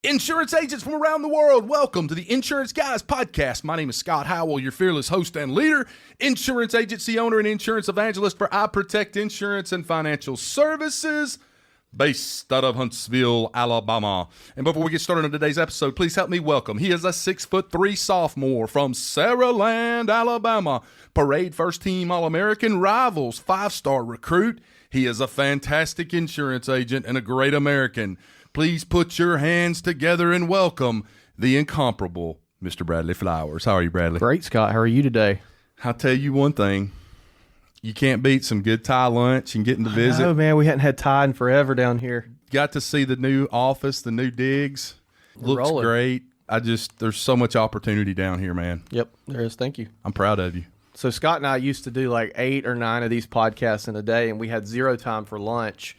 Insurance agents from around the world, welcome to the Insurance Guys podcast. My name is Scott Howell, your fearless host and leader, insurance agency owner and insurance evangelist for I Protect Insurance and Financial Services, based out of Huntsville, Alabama. And before we get started on today's episode, please help me welcome. He is a 6'3" sophomore from Saraland, Alabama, parade first team All-American, Rivals 5-star recruit. He is a fantastic insurance agent and a great American. Please put your hands together and welcome the incomparable Mr. Bradley Flowers. How are you, Bradley? Great, Scott. How are you today? I'll tell you one thing. You can't beat some good Thai lunch and getting to visit. Oh, man, we hadn't had Thai in forever down here. Got to see the new office, the new digs. Looks rolling. great. There's so much opportunity down here, man. Yep, there is. Thank you. I'm proud of you. So Scott and I used to do like 8 or 9 of these podcasts in a day, and we had zero time for lunch.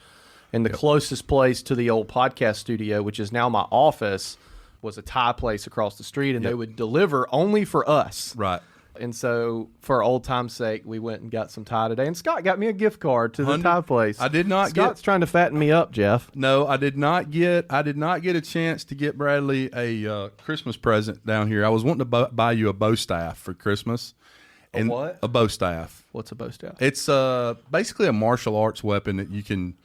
And the closest place to the old podcast studio, which is now my office, was a Thai place across the street, and they would deliver only for us. Right. And so, for old time's sake, we went and got some Thai today. And Scott got me a gift card to the Thai place. I did not Scott's trying to fatten me up, Jeff. No, I did not get a chance to get Bradley a Christmas present down here. I was wanting to buy you a bow staff for Christmas. A what? A bow staff. What's a bow staff? It's basically a martial arts weapon that you can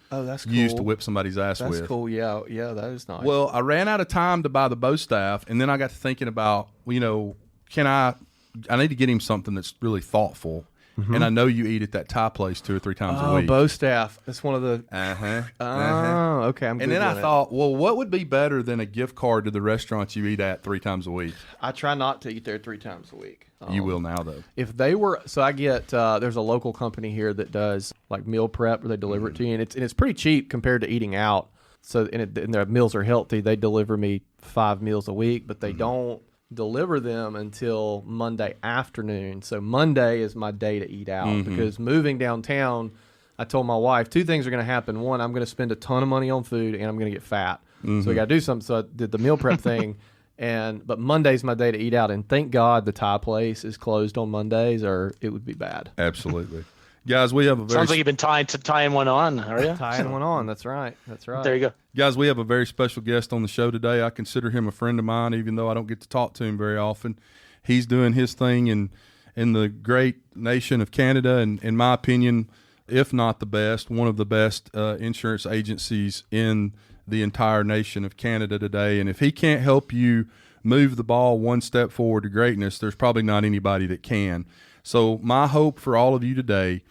use to whip somebody's ass with. That's cool. Yeah, that is nice. Well, I ran out of time to buy the bow staff, and then I got to thinking about, I need to get him something that's really thoughtful. Mm-hmm. And I know you eat at that Thai place 2 or 3 times a week. Bow staff. That's one of the. Okay. And then I thought, well, what would be better than a gift card to the restaurant you eat at 3 times a week? I try not to eat there 3 times a week. You will now, though. If they were, so I get there's a local company here that does like meal prep where they deliver it to you, and it's pretty cheap compared to eating out. So and their meals are healthy. They deliver me 5 meals a week, but they don't deliver them until Monday afternoon. So Monday is my day to eat out because moving downtown, I told my wife 2 things are going to happen. One, I'm going to spend a ton of money on food, and I'm going to get fat. So we got to do something. So I did the meal prep thing. But Monday's my day to eat out, and thank God the Thai place is closed on Mondays, or it would be bad. Absolutely, guys. We have a very sounds like you've been tying one on, are you? Tying one on. That's right. There you go, guys. We have a very special guest on the show today. I consider him a friend of mine, even though I don't get to talk to him very often. He's doing his thing in the great nation of Canada, and in my opinion, if not the best, one of the best insurance agencies in the entire nation of Canada today. And if he can't help you move the ball one step forward to greatness, there's probably not anybody that can. So my hope for all of you today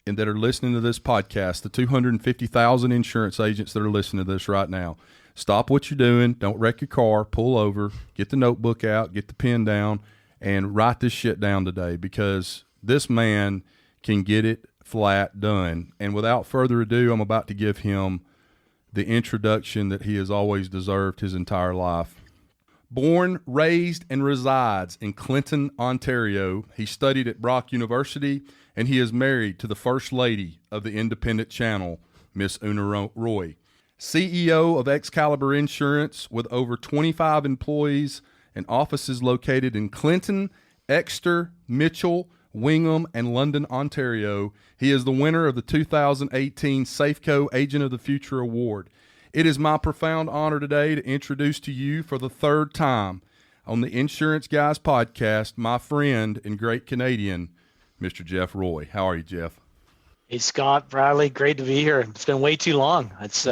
and that are listening to this podcast, the 250,000 insurance agents that are listening to this right now, stop what you're doing. Don't wreck your car. Pull over. Get the notebook out. Get the pen down and write this shit down today, because this man can get it flat done. And without further ado, I'm about to give him the introduction that he has always deserved his entire life. Born, raised, and resides in Clinton, Ontario, he studied at Brock University, and he is married to the First Lady of the Independent Channel, Miss Una Roy. CEO of Excalibur Insurance with over 25 employees and offices located in Clinton, Exeter, Mitchell, Wingham, and London, Ontario. He is the winner of the 2018 Safeco Agent of the Future Award. It is my profound honor today to introduce to you for the 3rd time on the Insurance Guys podcast, my friend and great Canadian, Mr. Jeff Roy. How are you, Jeff? Hey, Scott, Bradley, great to be here. It's been way too long. It's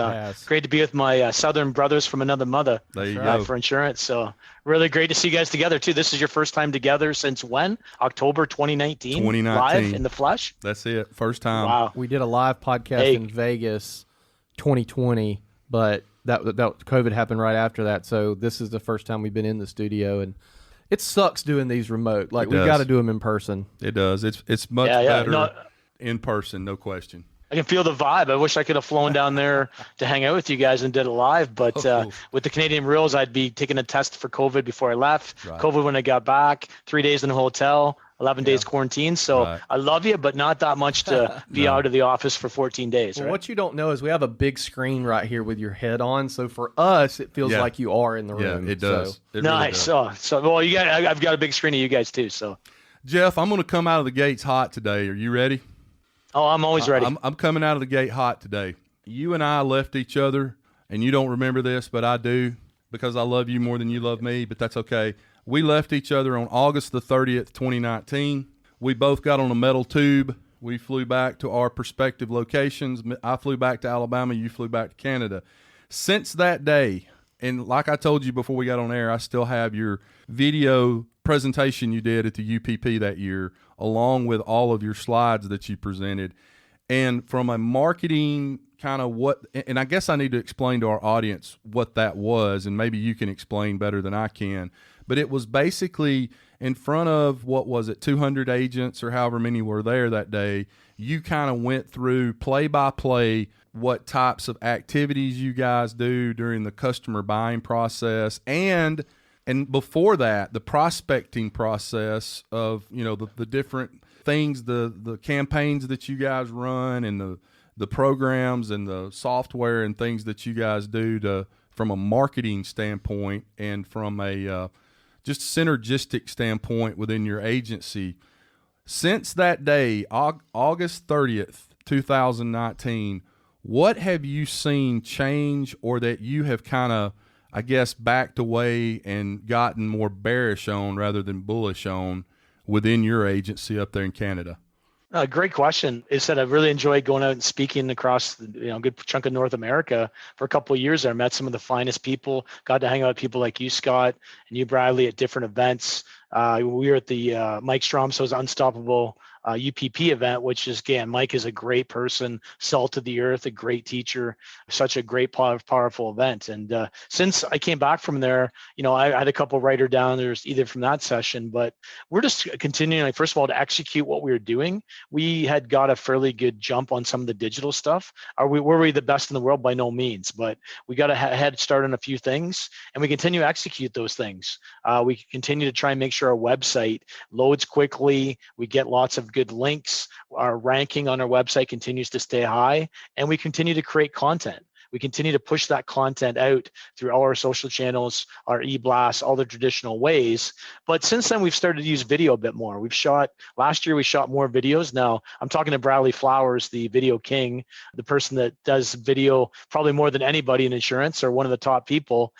great to be with my Southern brothers from another mother. There you go. For insurance. So really great to see you guys together, too. This is your first time together since when? October 2019? 2019. Live in the flesh? That's it. First time. Wow. We did a live podcast in Vegas 2020, but that COVID happened right after that. So this is the first time we've been in the studio, and it sucks doing these remote. Like, we've got to do them in person. It does. It's much better in person, no question. I can feel the vibe. I wish I could have flown down there to hang out with you guys and did it live. But with the Canadian rules, I'd be taking a test for COVID before I left. Right. COVID when I got back, 3 days in a hotel, 11 days quarantine. So I love you, but not that much to be out of the office for 14 days. Well, what you don't know is we have a big screen right here with your head on. So for us, it feels like you are in the room. Yeah, it does. So. It nice. Really does. So well, I've got a big screen of you guys too. So Jeff, I'm going to come out of the gates hot today. Are you ready? Oh, I'm always ready. I'm coming out of the gate hot today. You and I left each other, and you don't remember this, but I do, because I love you more than you love me, but that's okay. We left each other on August the 30th, 2019. We both got on a metal tube. We flew back to our respective locations. I flew back to Alabama. You flew back to Canada. Since that day, and like I told you before we got on air, I still have your video presentation you did at the UPP that year, along with all of your slides that you presented. And from a marketing kind of and I guess I need to explain to our audience what that was, and maybe you can explain better than I can. But it was basically in front of, 200 agents or however many were there that day. You kind of went through play by play what types of activities you guys do during the customer buying process, and before that, the prospecting process of, the different things, the campaigns that you guys run, and the programs and the software and things that you guys do from a marketing standpoint and from a just synergistic standpoint within your agency. Since that day, August 30th, 2019, what have you seen change, or that you have kind of, I guess, backed away and gotten more bearish on rather than bullish on within your agency up there in Canada? Great question. Is that I've really enjoyed going out and speaking across a good chunk of North America for a couple of years. I met some of the finest people, got to hang out with people like you, Scott, and you, Bradley, at different events. We were at the Mike Stromso's Unstoppable UPP event, which is, again, Mike is a great person, salt of the earth, a great teacher, such a great, powerful event. And since I came back from there, I had a couple writer down there's either from that session, but we're just continuing, first of all, to execute what we were doing. We had got a fairly good jump on some of the digital stuff. Were we the best in the world? By no means, but we got a head start on a few things, and we continue to execute those things. We continue to try and make sure our website loads quickly. We get lots of good links. Our ranking on our website continues to stay high, and we continue to create content. We continue to push that content out through all our social channels, our e-blasts, all the traditional ways. But since then, we've started to use video a bit more. Last year, we shot more videos. Now, I'm talking to Bradley Flowers, the video king, the person that does video probably more than anybody in insurance, or one of the top people.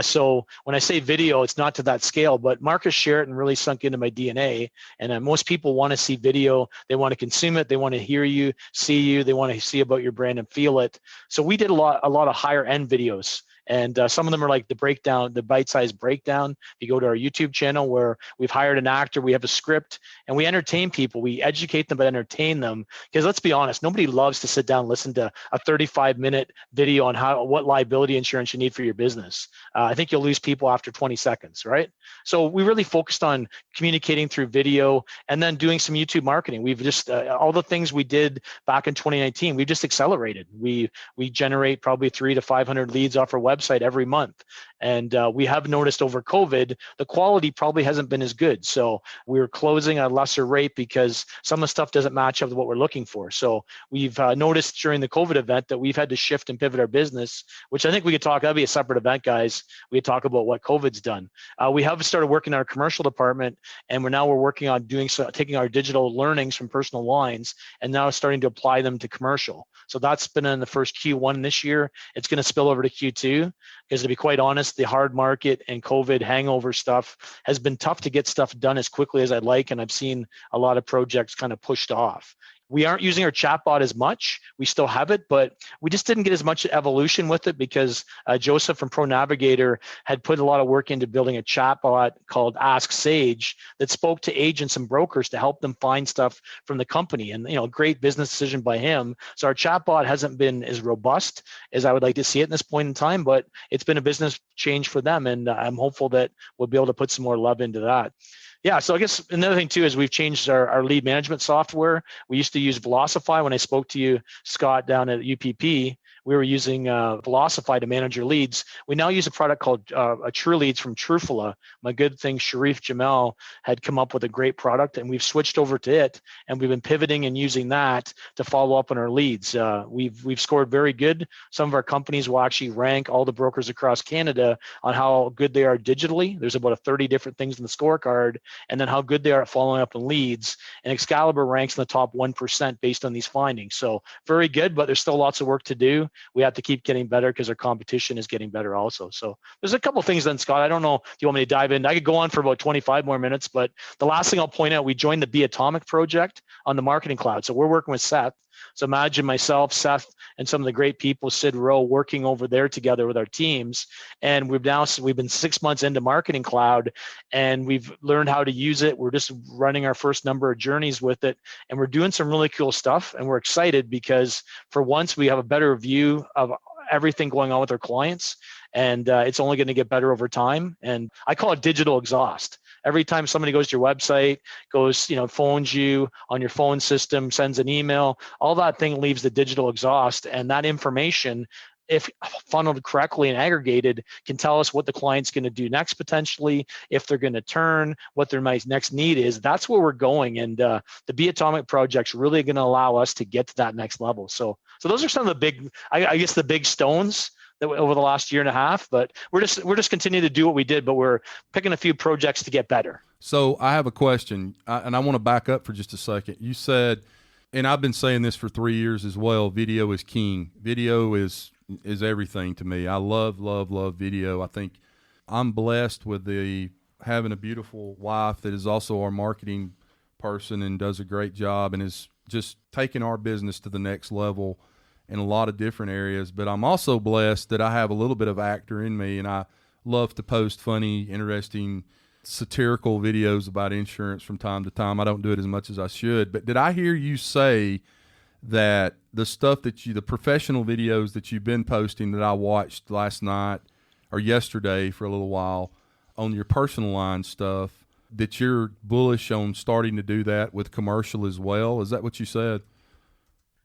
So when I say video, it's not to that scale, but Marcus Sheraton really sunk into my DNA. And most people want to see video. They want to consume it. They want to hear you, see you. They want to see about your brand and feel it. So we did a lot of higher end videos. And some of them are like the bite-sized breakdown. If you go to our YouTube channel, where we've hired an actor, we have a script, and we entertain people. We educate them, but entertain them. Because let's be honest, nobody loves to sit down and listen to a 35-minute video on what liability insurance you need for your business. I think you'll lose people after 20 seconds, right? So we really focused on communicating through video, and then doing some YouTube marketing. We've just all the things we did back in 2019, we've just accelerated. We generate probably 300 to 500 leads off our website every month. And we have noticed over COVID, the quality probably hasn't been as good. So we're closing at a lesser rate because some of the stuff doesn't match up with what we're looking for. So we've noticed during the COVID event that we've had to shift and pivot our business, which I think we could talk, that'd be a separate event, guys. We could talk about what COVID's done. We have started working in our commercial department, and we're working on taking our digital learnings from personal lines and now starting to apply them to commercial. So that's been in the first Q1 this year. It's going to spill over to Q2, because to be quite honest, the hard market and COVID hangover stuff has been tough to get stuff done as quickly as I'd like. And I've seen a lot of projects kind of pushed off. We aren't using our chatbot as much. We still have it, but we just didn't get as much evolution with it because Joseph from Pro Navigator had put a lot of work into building a chatbot called Ask Sage that spoke to agents and brokers to help them find stuff from the company. And, great business decision by him. So our chatbot hasn't been as robust as I would like to see it in this point in time, but it's been a business change for them. And I'm hopeful that we'll be able to put some more love into that. Yeah, so I guess another thing too is we've changed our lead management software. We used to use Velocify. When I spoke to you, Scott, down at UPP, we were using Velocify to manage your leads. We now use a product called a True Leads from Trufula. My good thing, Sharif Jamel, had come up with a great product, and we've switched over to it, and we've been pivoting and using that to follow up on our leads. We've scored very good. Some of our companies will actually rank all the brokers across Canada on how good they are digitally. There's about 30 different things in the scorecard, and then how good they are at following up on leads. And Excalibur ranks in the top 1% based on these findings. So very good, but there's still lots of work to do. we have to keep getting better because our competition is getting better also. So there's a couple things then, Scott. I don't know if you want me to dive in. I could go on for about 25 more minutes, but the last thing I'll point out, we joined the Be Atomic project on the Marketing Cloud. So we're working with Seth. So imagine myself, Seth, and some of the great people, Sid Rowe, working over there together with our teams. And we've been 6 months into Marketing Cloud, and we've learned how to use it. We're just running our first number of journeys with it, and we're doing some really cool stuff. And we're excited because for once we have a better view of everything going on with our clients, and it's only going to get better over time. And I call it digital exhaust. Every time somebody goes to your website, phones you on your phone system, sends an email, all that thing leaves the digital exhaust. And that information, if funneled correctly and aggregated, can tell us what the client's going to do next potentially, if they're going to turn, what their next need is. That's where we're going. And the Be Atomic project's really going to allow us to get to that next level. So those are some of the big, I guess, the big stones that over the last year and a half. But we're just continuing to do what we did, but we're picking a few projects to get better. So I have a question, and I want to back up for just a second. You said, and I've been saying this for 3 years as well, video is king. Video is everything to me. I love video. I think I'm blessed with having a beautiful wife that is also our marketing person and does a great job and is just taking our business to the next level in a lot of different areas. But I'm also blessed that I have a little bit of actor in me, and I love to post funny, interesting, satirical videos about insurance from time to time. I don't do it as much as I should. But did I hear you say that the stuff the professional videos that you've been posting that I watched last night or yesterday for a little while on your personal line stuff, that you're bullish on starting to do that with commercial as well? Is that what you said?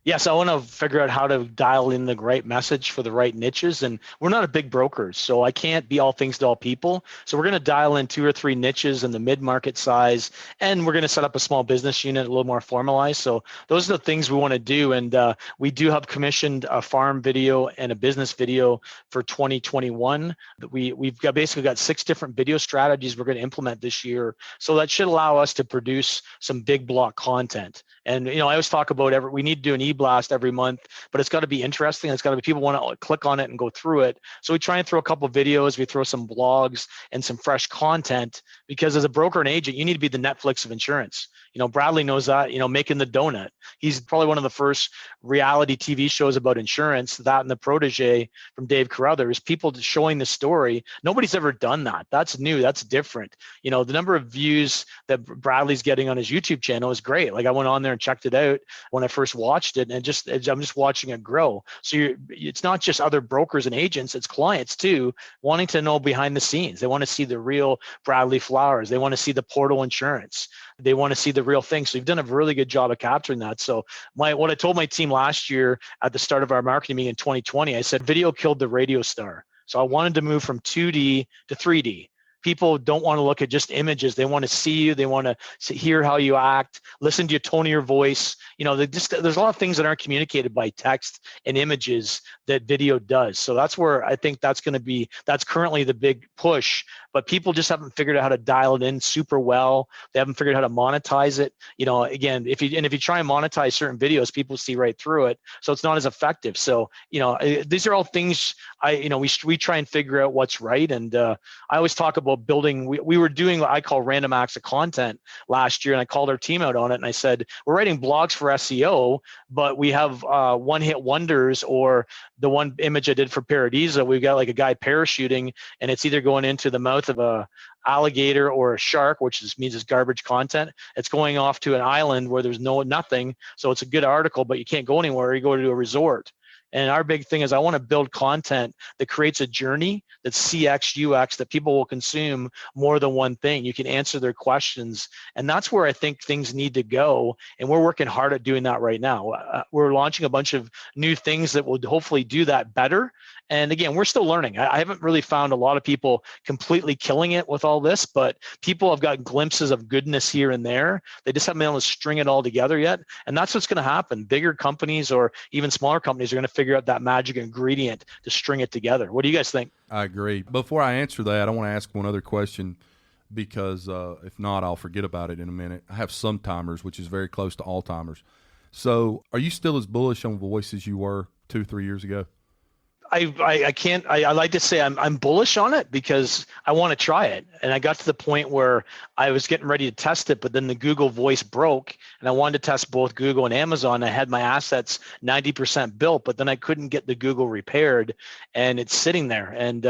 Yes, I want to figure out how to dial in the right message for the right niches. And we're not a big broker, so I can't be all things to all people. So we're going to dial in 2 or 3 niches in the mid-market size, and we're going to set up a small business unit a little more formalized. So those are the things we want to do. And we do have commissioned a farm video and a business video for 2021. We've basically got 6 different video strategies we're going to implement this year. So that should allow us to produce some big block content. And I always talk about we need to do an e-blast every month, but it's got to be interesting. It's got to be people want to click on it and go through it. So we try and throw a couple of videos, we throw some blogs and some fresh content, because as a broker and agent, you need to be the Netflix of insurance. Bradley knows that, Making the Donut. He's probably one of the first reality TV shows about insurance, that and The Protege from Dave Carruthers, people showing the story. Nobody's ever done that. That's new. That's different. The number of views that Bradley's getting on his YouTube channel is great. Like, I went on there and checked it out when I first watched it, and I'm just watching it grow. So it's not just other brokers and agents, it's clients too, wanting to know behind the scenes. They want to see the real Bradley Flowers. They want to see the portal insurance. They want to see the real thing. So you've done a really good job of capturing that. So what I told my team last year at the start of our marketing meeting in 2020, I said, video killed the radio star. So I wanted to move from 2D to 3D. People don't want to look at just images. They want to see you. They want to hear how you act, listen to your tone of your voice. There's a lot of things that aren't communicated by text and images that video does. So that's where I think that's currently the big push, but people just haven't figured out how to dial it in super well. They haven't figured out how to monetize it. Again, if you try and monetize certain videos, people see right through it. So it's not as effective. So, these are all things we try and figure out what's right. And I always talk about building. We were doing what I call random acts of content last year, and I called our team out on it, and I said, we're writing blogs for SEO, but we have one-hit wonders, or the one image I did for Paradisa, we've got like a guy parachuting, and it's either going into the mouth of a alligator or a shark, which means it's garbage content. It's going off to an island where there's nothing. So it's a good article, but you can't go anywhere. You go to a resort. And our big thing is I want to build content that creates a journey that's CX, UX, that people will consume more than one thing. You can answer their questions. And that's where I think things need to go. And we're working hard at doing that right now. We're launching a bunch of new things that will hopefully do that better. And again, we're still learning. I haven't really found a lot of people completely killing it with all this, but people have got glimpses of goodness here and there. They just haven't been able to string it all together yet. And that's what's going to happen. Bigger companies or even smaller companies are going to figure out that magic ingredient to string it together. What do you guys think? I agree. Before I answer that, I want to ask one other question, because if not, I'll forget about it in a minute. I have some timers, which is very close to all timers. So are you still as bullish on voice as you were 2-3 years ago? I can't. I like to say I'm bullish on it because I want to try it, and I got to the point where I was getting ready to test it, but then the Google Voice broke, and I wanted to test both Google and Amazon. I had my assets 90% built, but then I couldn't get the Google repaired, and it's sitting there. And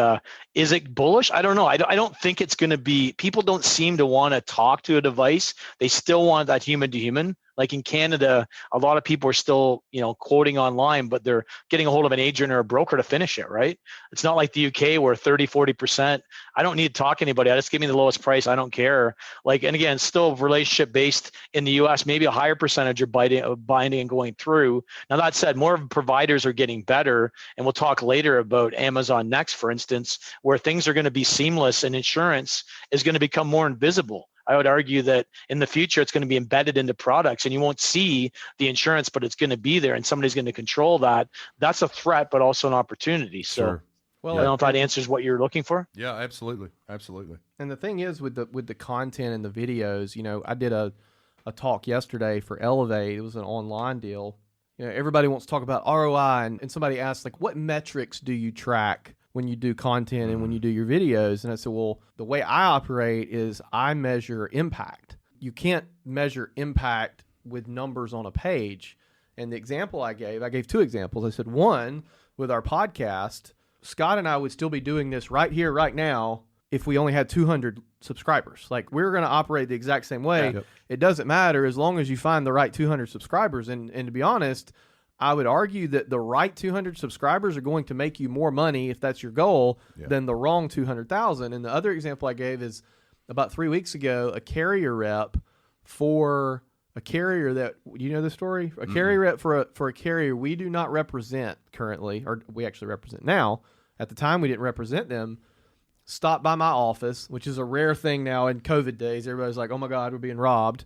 is it bullish? I don't know. I don't think it's going to be. People don't seem to want to talk to a device. They still want that human to human. Like in Canada, a lot of people are still, quoting online, but they're getting a hold of an agent or a broker to finish it, right? It's not like the UK where 30, 40%, I don't need to talk to anybody. I just give me the lowest price. I don't care. And again, still relationship based in the US, maybe a higher percentage are binding and going through. Now that said, more providers are getting better. And we'll talk later about Amazon Next, for instance, where things are going to be seamless and insurance is going to become more invisible. I would argue that in the future, it's going to be embedded into products and you won't see the insurance, but it's going to be there and somebody's going to control that. That's a threat, but also an opportunity. So Sure. Well, I don't know if that answers what you're looking for. Yeah, absolutely. Absolutely. And the thing is with the content and the videos, I did a talk yesterday for Elevate. It was an online deal. Everybody wants to talk about ROI and somebody asked, like, what metrics do you track when you do content and when you do your videos? And I said, well, the way I operate is I measure impact. You can't measure impact with numbers on a page. And the example I gave two examples. I said, one, with our podcast, Scott and I would still be doing this right here, right now, if we only had 200 subscribers. Like, we're going to operate the exact same way. Yep. It doesn't matter as long as you find the right 200 subscribers. And to be honest, I would argue that the right 200 subscribers are going to make you more money if that's your goal than the wrong 200,000. And the other example I gave is about 3 weeks ago, a carrier rep for a carrier that, you know the story? A carrier rep for a carrier we do not represent currently, or we actually represent now. At the time, we didn't represent them. Stopped by my office, which is a rare thing now in COVID days. Everybody's like, oh my God, we're being robbed.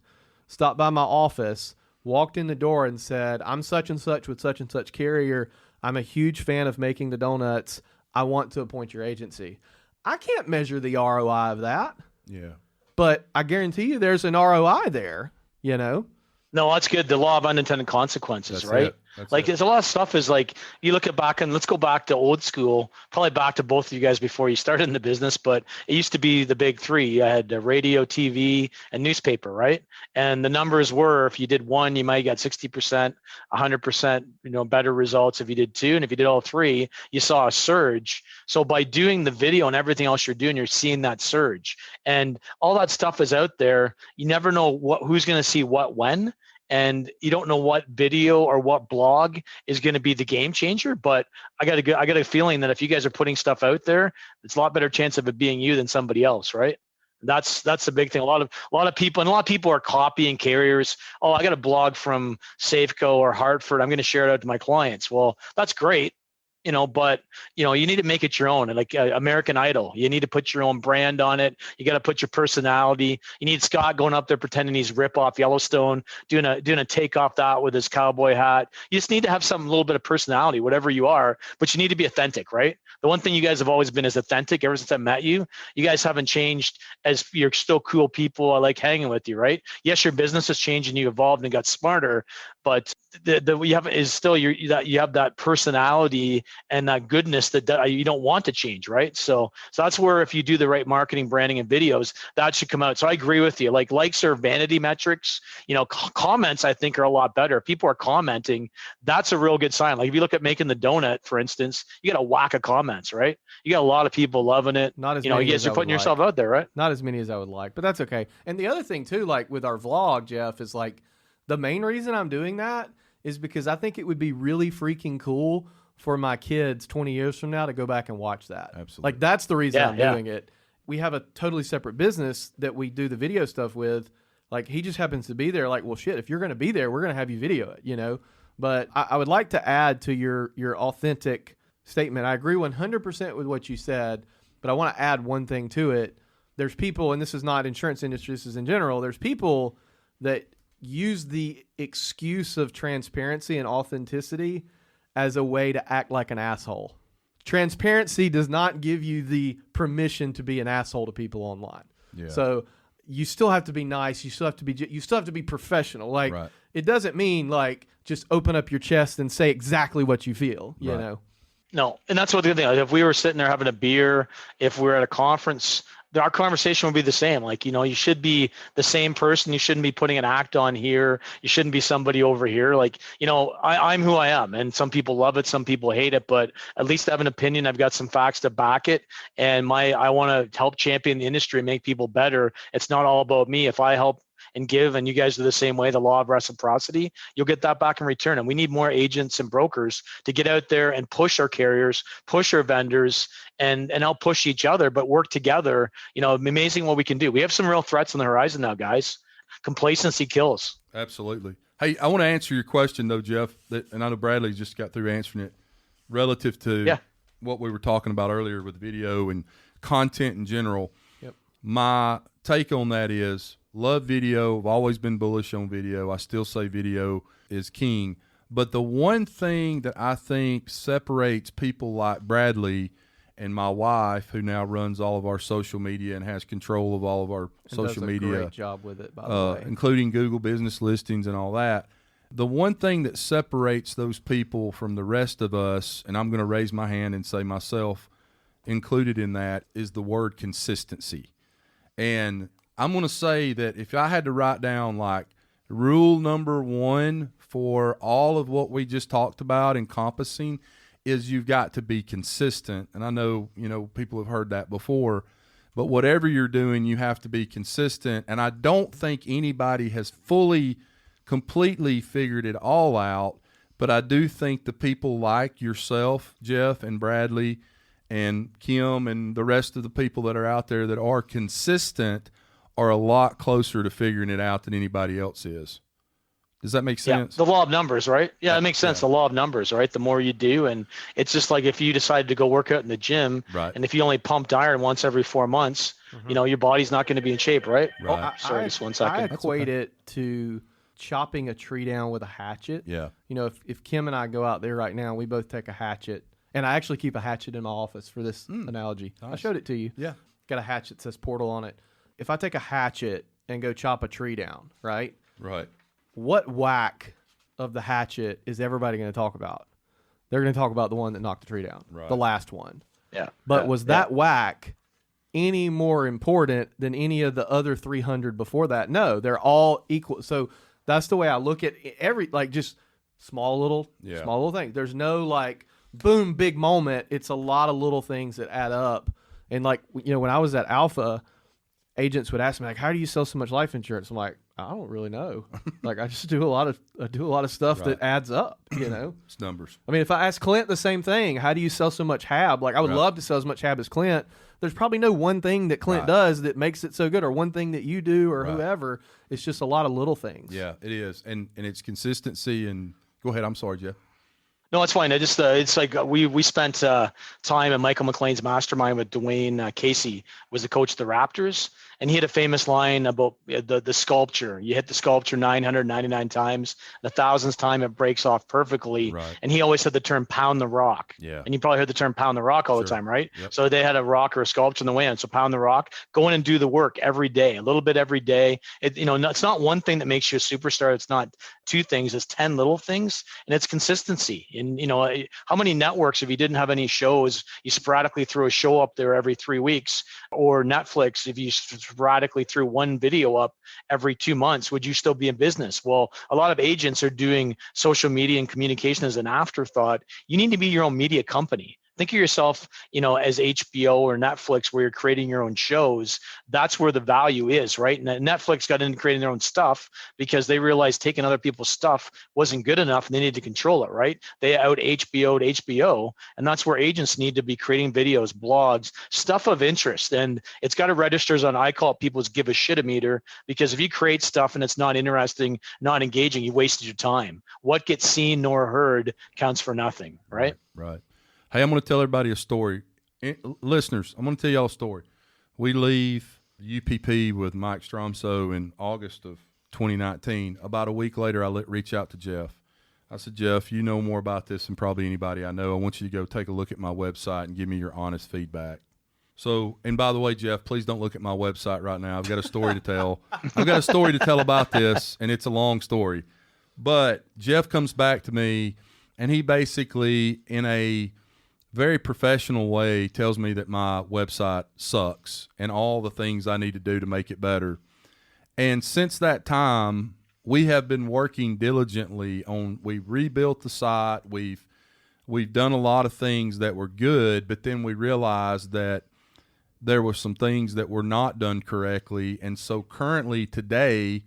Stopped by my office, walked in the door and said, I'm such and such with such and such carrier. I'm a huge fan of making the donuts. I want to appoint your agency. I can't measure the ROI of that. Yeah. But I guarantee you there's an ROI there, No, that's good. The law of unintended consequences, That's right? it. That's Like, it. there's a lot of stuff is like, you look at back and let's go back to old school, probably back to both of you guys before you started in the business, but it used to be the big three. You had radio, TV, and newspaper, right? And the numbers were, if you did one, you might get 60%, 100%, better results if you did two. And if you did all three, you saw a surge. So by doing the video and everything else you're doing, you're seeing that surge. And all that stuff is out there. You never know who's going to see what when. And you don't know what video or what blog is going to be the game changer. But I got a feeling that if you guys are putting stuff out there, it's a lot better chance of it being you than somebody else, right? That's the big thing. A lot of people are copying carriers. Oh, I got a blog from Safeco or Hartford. I'm going to share it out to my clients. Well, that's great. But you need to make it your own. And like American Idol, you need to put your own brand on it. You got to put your personality. You need Scott going up there pretending he's rip off Yellowstone, doing a take off that with his cowboy hat. You just need to have a little bit of personality, whatever you are, but you need to be authentic, right? The one thing you guys have always been is authentic ever since I met you. You guys haven't changed, as you're still cool people. I like hanging with you, right? Yes, your business has changed and you evolved and got smarter, but you have that personality and that goodness that you don't want to change, right? So that's where if you do the right marketing, branding, and videos, that should come out. So I agree with you. Like likes are vanity metrics. Comments I think are a lot better. If people are commenting, that's a real good sign. Like if you look at making the donut, for instance, you got a whack of comments, right? You got a lot of people loving it. Not as you many guys as are I putting would yourself like. out there, right? Not as many as I would like, but that's okay. And the other thing too, like with our vlog, Jeff, is like the main reason I'm doing that is because I think it would be really freaking cool for my kids 20 years from now to go back and watch that. Absolutely. Like that's the reason I'm doing it. We have a totally separate business that we do the video stuff with. Like he just happens to be there. Like, well, shit, if you're going to be there, we're going to have you video it, But I would like to add to your authentic statement. I agree 100% with what you said, but I want to add one thing to it. There's people, and this is not insurance industry, this is in general, there's people that use the excuse of transparency and authenticity as a way to act like an asshole. Transparency does not give you the permission to be an asshole to people online. Yeah. So you still have to be nice. You still have to be professional. Like Right. It doesn't mean like just open up your chest and say exactly what you feel, you know? No, and that's what the thing. Like, if we were sitting there having a beer, if we were at a conference, our conversation would be the same. Like, you should be the same person. You shouldn't be putting an act on here. You shouldn't be somebody over here. Like, I'm who I am, and some people love it, some people hate it. But at least I have an opinion. I've got some facts to back it, and I want to help champion the industry and make people better. It's not all about me. If I help and give, and you guys do the same way, the law of reciprocity, you'll get that back in return. And we need more agents and brokers to get out there and push our carriers, push our vendors, and help push each other, but work together. Amazing what we can do. We have some real threats on the horizon now, guys. Complacency kills. Absolutely. Hey, I want to answer your question though, Jeff, and I know Bradley just got through answering it relative to what we were talking about earlier with video and content in general. Yep. My take on that is, love video. I've always been bullish on video. I still say video is king. But the one thing that I think separates people like Bradley and my wife, who now runs all of our social media and has control of all of our social media, does a great job with it, by the way, including Google business listings and all that. The one thing that separates those people from the rest of us, and I'm going to raise my hand and say myself included in that, is the word consistency. And I'm going to say that if I had to write down like rule number one for all of what we just talked about encompassing, is you've got to be consistent. And I know, people have heard that before, but whatever you're doing, you have to be consistent. And I don't think anybody has completely figured it all out, but I do think the people like yourself, Jeff and Bradley and Kim and the rest of the people that are out there that are consistent are a lot closer to figuring it out than anybody else is. Does that make sense? Yeah, the law of numbers, right? Yeah, it makes sense. The law of numbers, right? The more you do, and it's just like if you decide to go work out in the gym, right, and if you only pumped iron once every 4 months, your body's not going to be in shape, right? Right. Sorry, just 1 second. I equate it to chopping a tree down with a hatchet. Yeah. If Kim and I go out there right now, we both take a hatchet, and I actually keep a hatchet in my office for this analogy. Nice. I showed it to you. Yeah. Got a hatchet that says Portal on it. If I take a hatchet and go chop a tree down, right? Right. What whack of the hatchet is everybody going to talk about? They're going to talk about the one that knocked the tree down, the last one. Yeah. But was that whack any more important than any of the other 300 before that? No, they're all equal. So that's the way I look at just small little things. There's no boom, big moment. It's a lot of little things that add up. And when I was at Alpha, agents would ask me how do you sell so much life insurance? I'm like, I don't really know. I just do a lot of stuff that adds up, It's numbers. I mean, if I ask Clint the same thing, how do you sell so much HAB? I would love to sell as much HAB as Clint. There's probably no one thing that Clint does that makes it so good, or one thing that you do, or whoever. It's just a lot of little things. Yeah, it is. And it's consistency. And go ahead. I'm sorry, Jeff. No, it's fine. I just it's like we spent time at Michael McLean's mastermind with Dwayne Casey, was the coach of the Raptors, and he had a famous line about the sculpture. You hit the sculpture 999 times, the 1000th time it breaks off perfectly. Right. And he always said the term "pound the rock." Yeah. And you probably heard the term "pound the rock" all the time, right? Yep. So they had a rock or a sculpture in the way, and so pound the rock. Go in and do the work every day, a little bit every day. It's not one thing that makes you a superstar. It's not two things. It's 10 little things, and it's consistency. And how many networks, if you didn't have any shows, you sporadically threw a show up there every 3 weeks, or Netflix, if you sporadically threw one video up every 2 months, would you still be in business? Well, a lot of agents are doing social media and communication as an afterthought. You need to be your own media company. Think of yourself, as HBO or Netflix, where you're creating your own shows. That's where the value is, right? And Netflix got into creating their own stuff because they realized taking other people's stuff wasn't good enough and they needed to control it, right? They out HBO'd HBO, and that's where agents need to be creating videos, blogs, stuff of interest. And it's got to register on, I call it people's give a shit meter, because if you create stuff and it's not interesting, not engaging, you wasted your time. What gets seen nor heard counts for nothing, right? Right. Hey, I'm going to tell everybody a story. Listeners, I'm going to tell y'all a story. We leave UPP with Mike Stromso in August of 2019. About a week later, I reach out to Jeff. I said, Jeff, you know more about this than probably anybody I know. I want you to go take a look at my website and give me your honest feedback. So, and by the way, Jeff, please don't look at my website right now. I've got a story to tell. I've got a story to tell about this, and it's a long story. But Jeff comes back to me, and he basically, in a very professional way tells me that my website sucks and all the things I need to do to make it better. And since that time, we have been working diligently on, we rebuilt the site. We've done a lot of things that were good, but then we realized that there were some things that were not done correctly. And so currently today,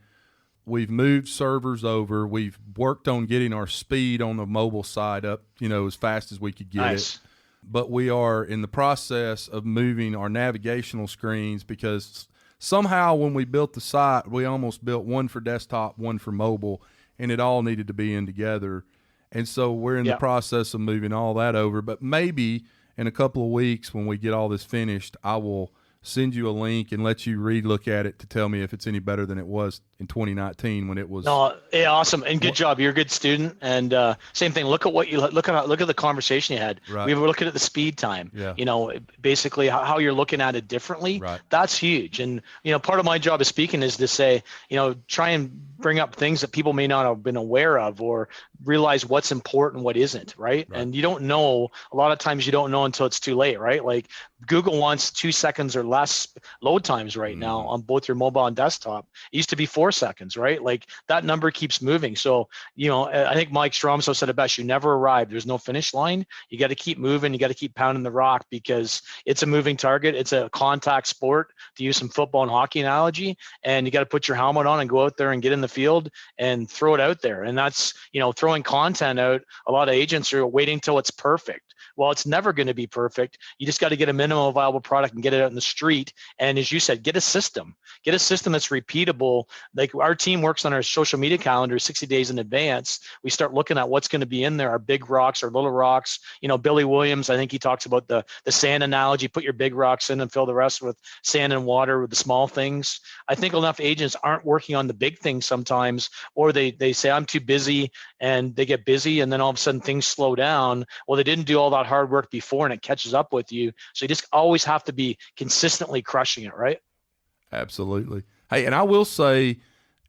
we've moved servers over. We've worked on getting our speed on the mobile side up, as fast as we could get it. But we are in the process of moving our navigational screens, because somehow when we built the site, we almost built one for desktop, one for mobile, and it all needed to be in together. And so we're in the process of moving all that over. But maybe in a couple of weeks when we get all this finished, I will send you a link and let you look at it to tell me if it's any better than it was in 2019 when it was. No, yeah, awesome, and good job. You're a good student, and same thing. Look at what you look at the conversation you had. Right. We were looking at the speed time. Yeah. Basically how you're looking at it differently. Right. That's huge. And part of my job as speaking is to say, try and bring up things that people may not have been aware of, or realize what's important, what isn't. Right. And you don't know. A lot of times you don't know until it's too late. Right. Like Google wants 2 seconds or less load times right now on both your mobile and desktop. It used to be 4 seconds, right? Like that number keeps moving. So, I think Mike Stromso said it best: you never arrive. There's no finish line. You got to keep moving. You got to keep pounding the rock, because it's a moving target. It's a contact sport, to use some football and hockey analogy. And you got to put your helmet on and go out there and get in the field and throw it out there. And that's, throwing content out. A lot of agents are waiting till it's perfect. Well, it's never going to be perfect. You just got to get a minimum viable product and get it out in the street. And as you said, get a system that's repeatable. Like our team works on our social media calendar 60 days in advance. We start looking at what's going to be in there, our big rocks, our little rocks. Billy Williams, I think he talks about the sand analogy: put your big rocks in and fill the rest with sand and water, with the small things. I think enough agents aren't working on the big things sometimes, or they say, I'm too busy, and they get busy, and then all of a sudden things slow down. Well, they didn't do all that hard work before, and it catches up with you. So you just always have to be consistently crushing it, right? Absolutely. Hey, and I will say,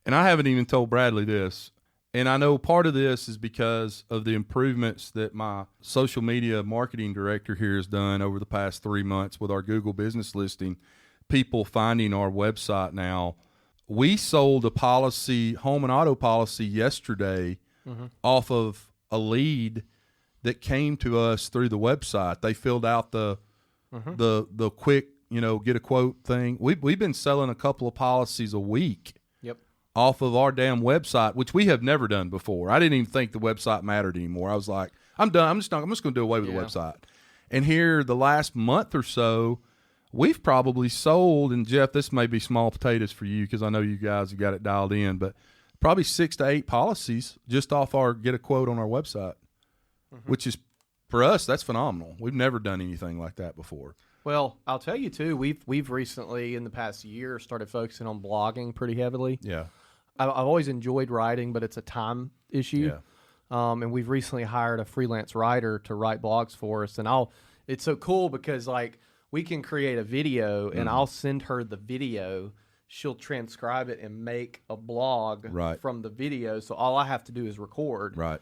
and I haven't even told Bradley this, and I know part of this is because of the improvements that my social media marketing director here has done over the past 3 months with our Google business listing, people finding our website now. We sold a policy, home and auto policy, yesterday off of a lead that came to us through the website. They filled out the quick, get a quote thing. We've been selling a couple of policies a week off of our damn website, which we have never done before. I didn't even think the website mattered anymore. I was like, I'm done. I'm just going to do away with the website. And here the last month or so, we've probably sold, and Jeff, this may be small potatoes for you because I know you guys have got it dialed in, but probably 6 to 8 policies just off our get a quote on our website, which is, for us, that's phenomenal. We've never done anything like that before. Well, I'll tell you too, we've recently in the past year started focusing on blogging pretty heavily. Yeah. I've always enjoyed writing, but it's a time issue. Yeah. And we've recently hired a freelance writer to write blogs for us. And it's so cool because like we can create a video and I'll send her the video. She'll transcribe it and make a blog from the video. So all I have to do is record. Right.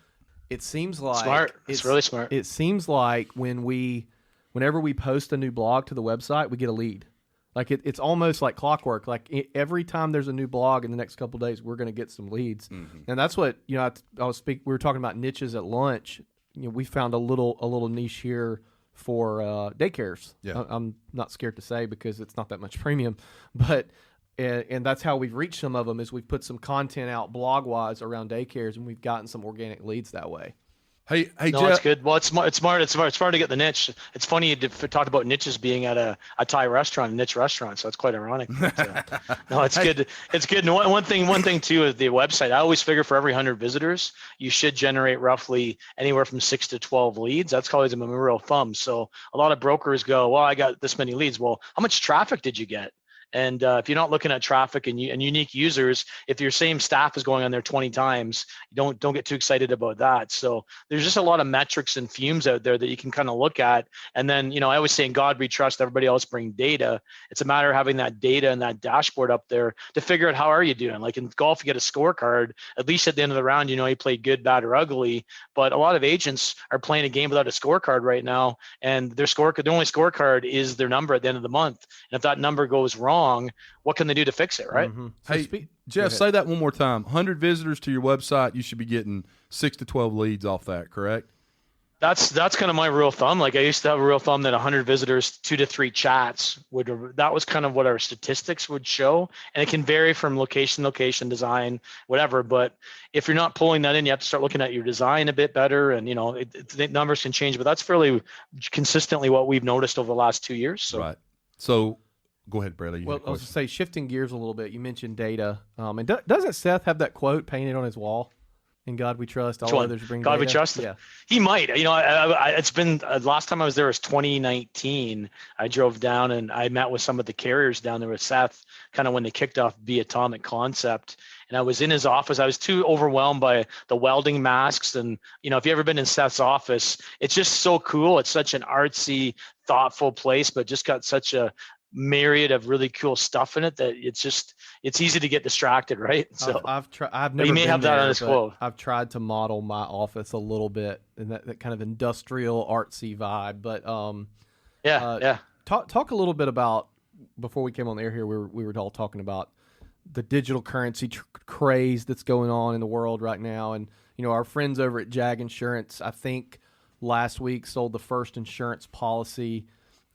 It seems like smart. It's really smart. It seems like whenever we post a new blog to the website, we get a lead. Like it's almost like clockwork. Like every time there's a new blog in the next couple of days, we're going to get some leads. And that's what, we were talking about niches at lunch. We found a little niche here for daycares. Yeah. I'm not scared to say because it's not that much premium, but and that's how we've reached some of them is we've put some content out blog wise around daycares, and we've gotten some organic leads that way. Hey, no, Jeff. it's good. Well, it's smart to get the niche. It's funny you talk about niches being at a Thai restaurant, a niche restaurant. So it's quite ironic. But, no, it's good. It's good. And one thing too is the website. I always figure for every 100 visitors, you should generate roughly anywhere from 6 to 12 leads. That's always a rule of thumb. So a lot of brokers go, well, I got this many leads. Well, how much traffic did you get? And if you're not looking at traffic and unique users, if your same staff is going on there 20 times, don't get too excited about that. So there's just a lot of metrics and fumes out there that you can kind of look at. And then, I always say in God we trust, everybody else bring data. It's a matter of having that data and that dashboard up there to figure out how are you doing. Like in golf, you get a scorecard. At least at the end of the round, you played good, bad, or ugly. But a lot of agents are playing a game without a scorecard right now, and their only scorecard is their number at the end of the month. And if that number goes wrong, what can they do to fix it, right? Mm-hmm. Hey, Jeff, say that one more time. 100 visitors to your website, you should be getting 6 to 12 leads off that, correct? That's kind of my rule of thumb. Like I used to have a rule of thumb that 100 visitors, 2 to 3 chats that was kind of what our statistics would show. And it can vary from location, design, whatever. But if you're not pulling that in, you have to start looking at your design a bit better. And, the numbers can change, but that's fairly consistently what we've noticed over the last 2 years. So. Right. So go ahead, Bradley. Well, I was going to say, shifting gears a little bit, you mentioned data. And doesn't Seth have that quote painted on his wall? In God we trust, all others bring God data. we trust. Yeah, he might. It's been last time I was there was 2019. I drove down and I met with some of the carriers down there with Seth, kind of when they kicked off the Atomic concept. And I was in his office. I was too overwhelmed by the welding masks. And if you've ever been in Seth's office, it's just so cool. It's such an artsy, thoughtful place, but just got such a myriad of really cool stuff in it that it's easy to get distracted, right? So I've never. He may been have that there, on his quote. I've tried to model my office a little bit in that kind of industrial artsy vibe, but yeah. Talk a little bit about, before we came on the air here, we were all talking about the digital currency craze that's going on in the world right now, and our friends over at Jag Insurance, I think last week sold the first insurance policy,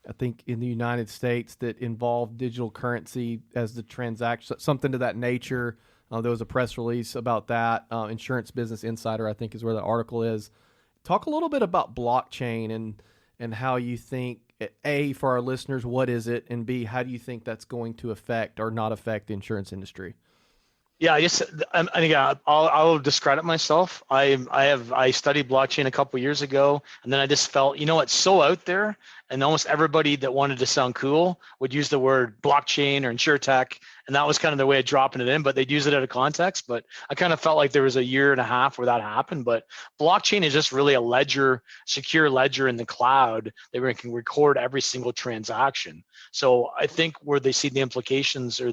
I think in the United States, that involved digital currency as the transaction, something to that nature. There was a press release about that. Insurance Business Insider, I think, is where the article is. Talk a little bit about blockchain and how you think, A, for our listeners, what is it? And B, how do you think that's going to affect or not affect the insurance industry? Yeah, I'll discredit myself. I studied blockchain a couple years ago, and then I just felt, it's so out there, and almost everybody that wanted to sound cool would use the word blockchain or insurtech, and that was kind of their way of dropping it in, but they'd use it out of context. But I kind of felt like there was a year and a half where that happened. But blockchain is just really a ledger, secure ledger in the cloud that can record every single transaction. So I think where they see the implications or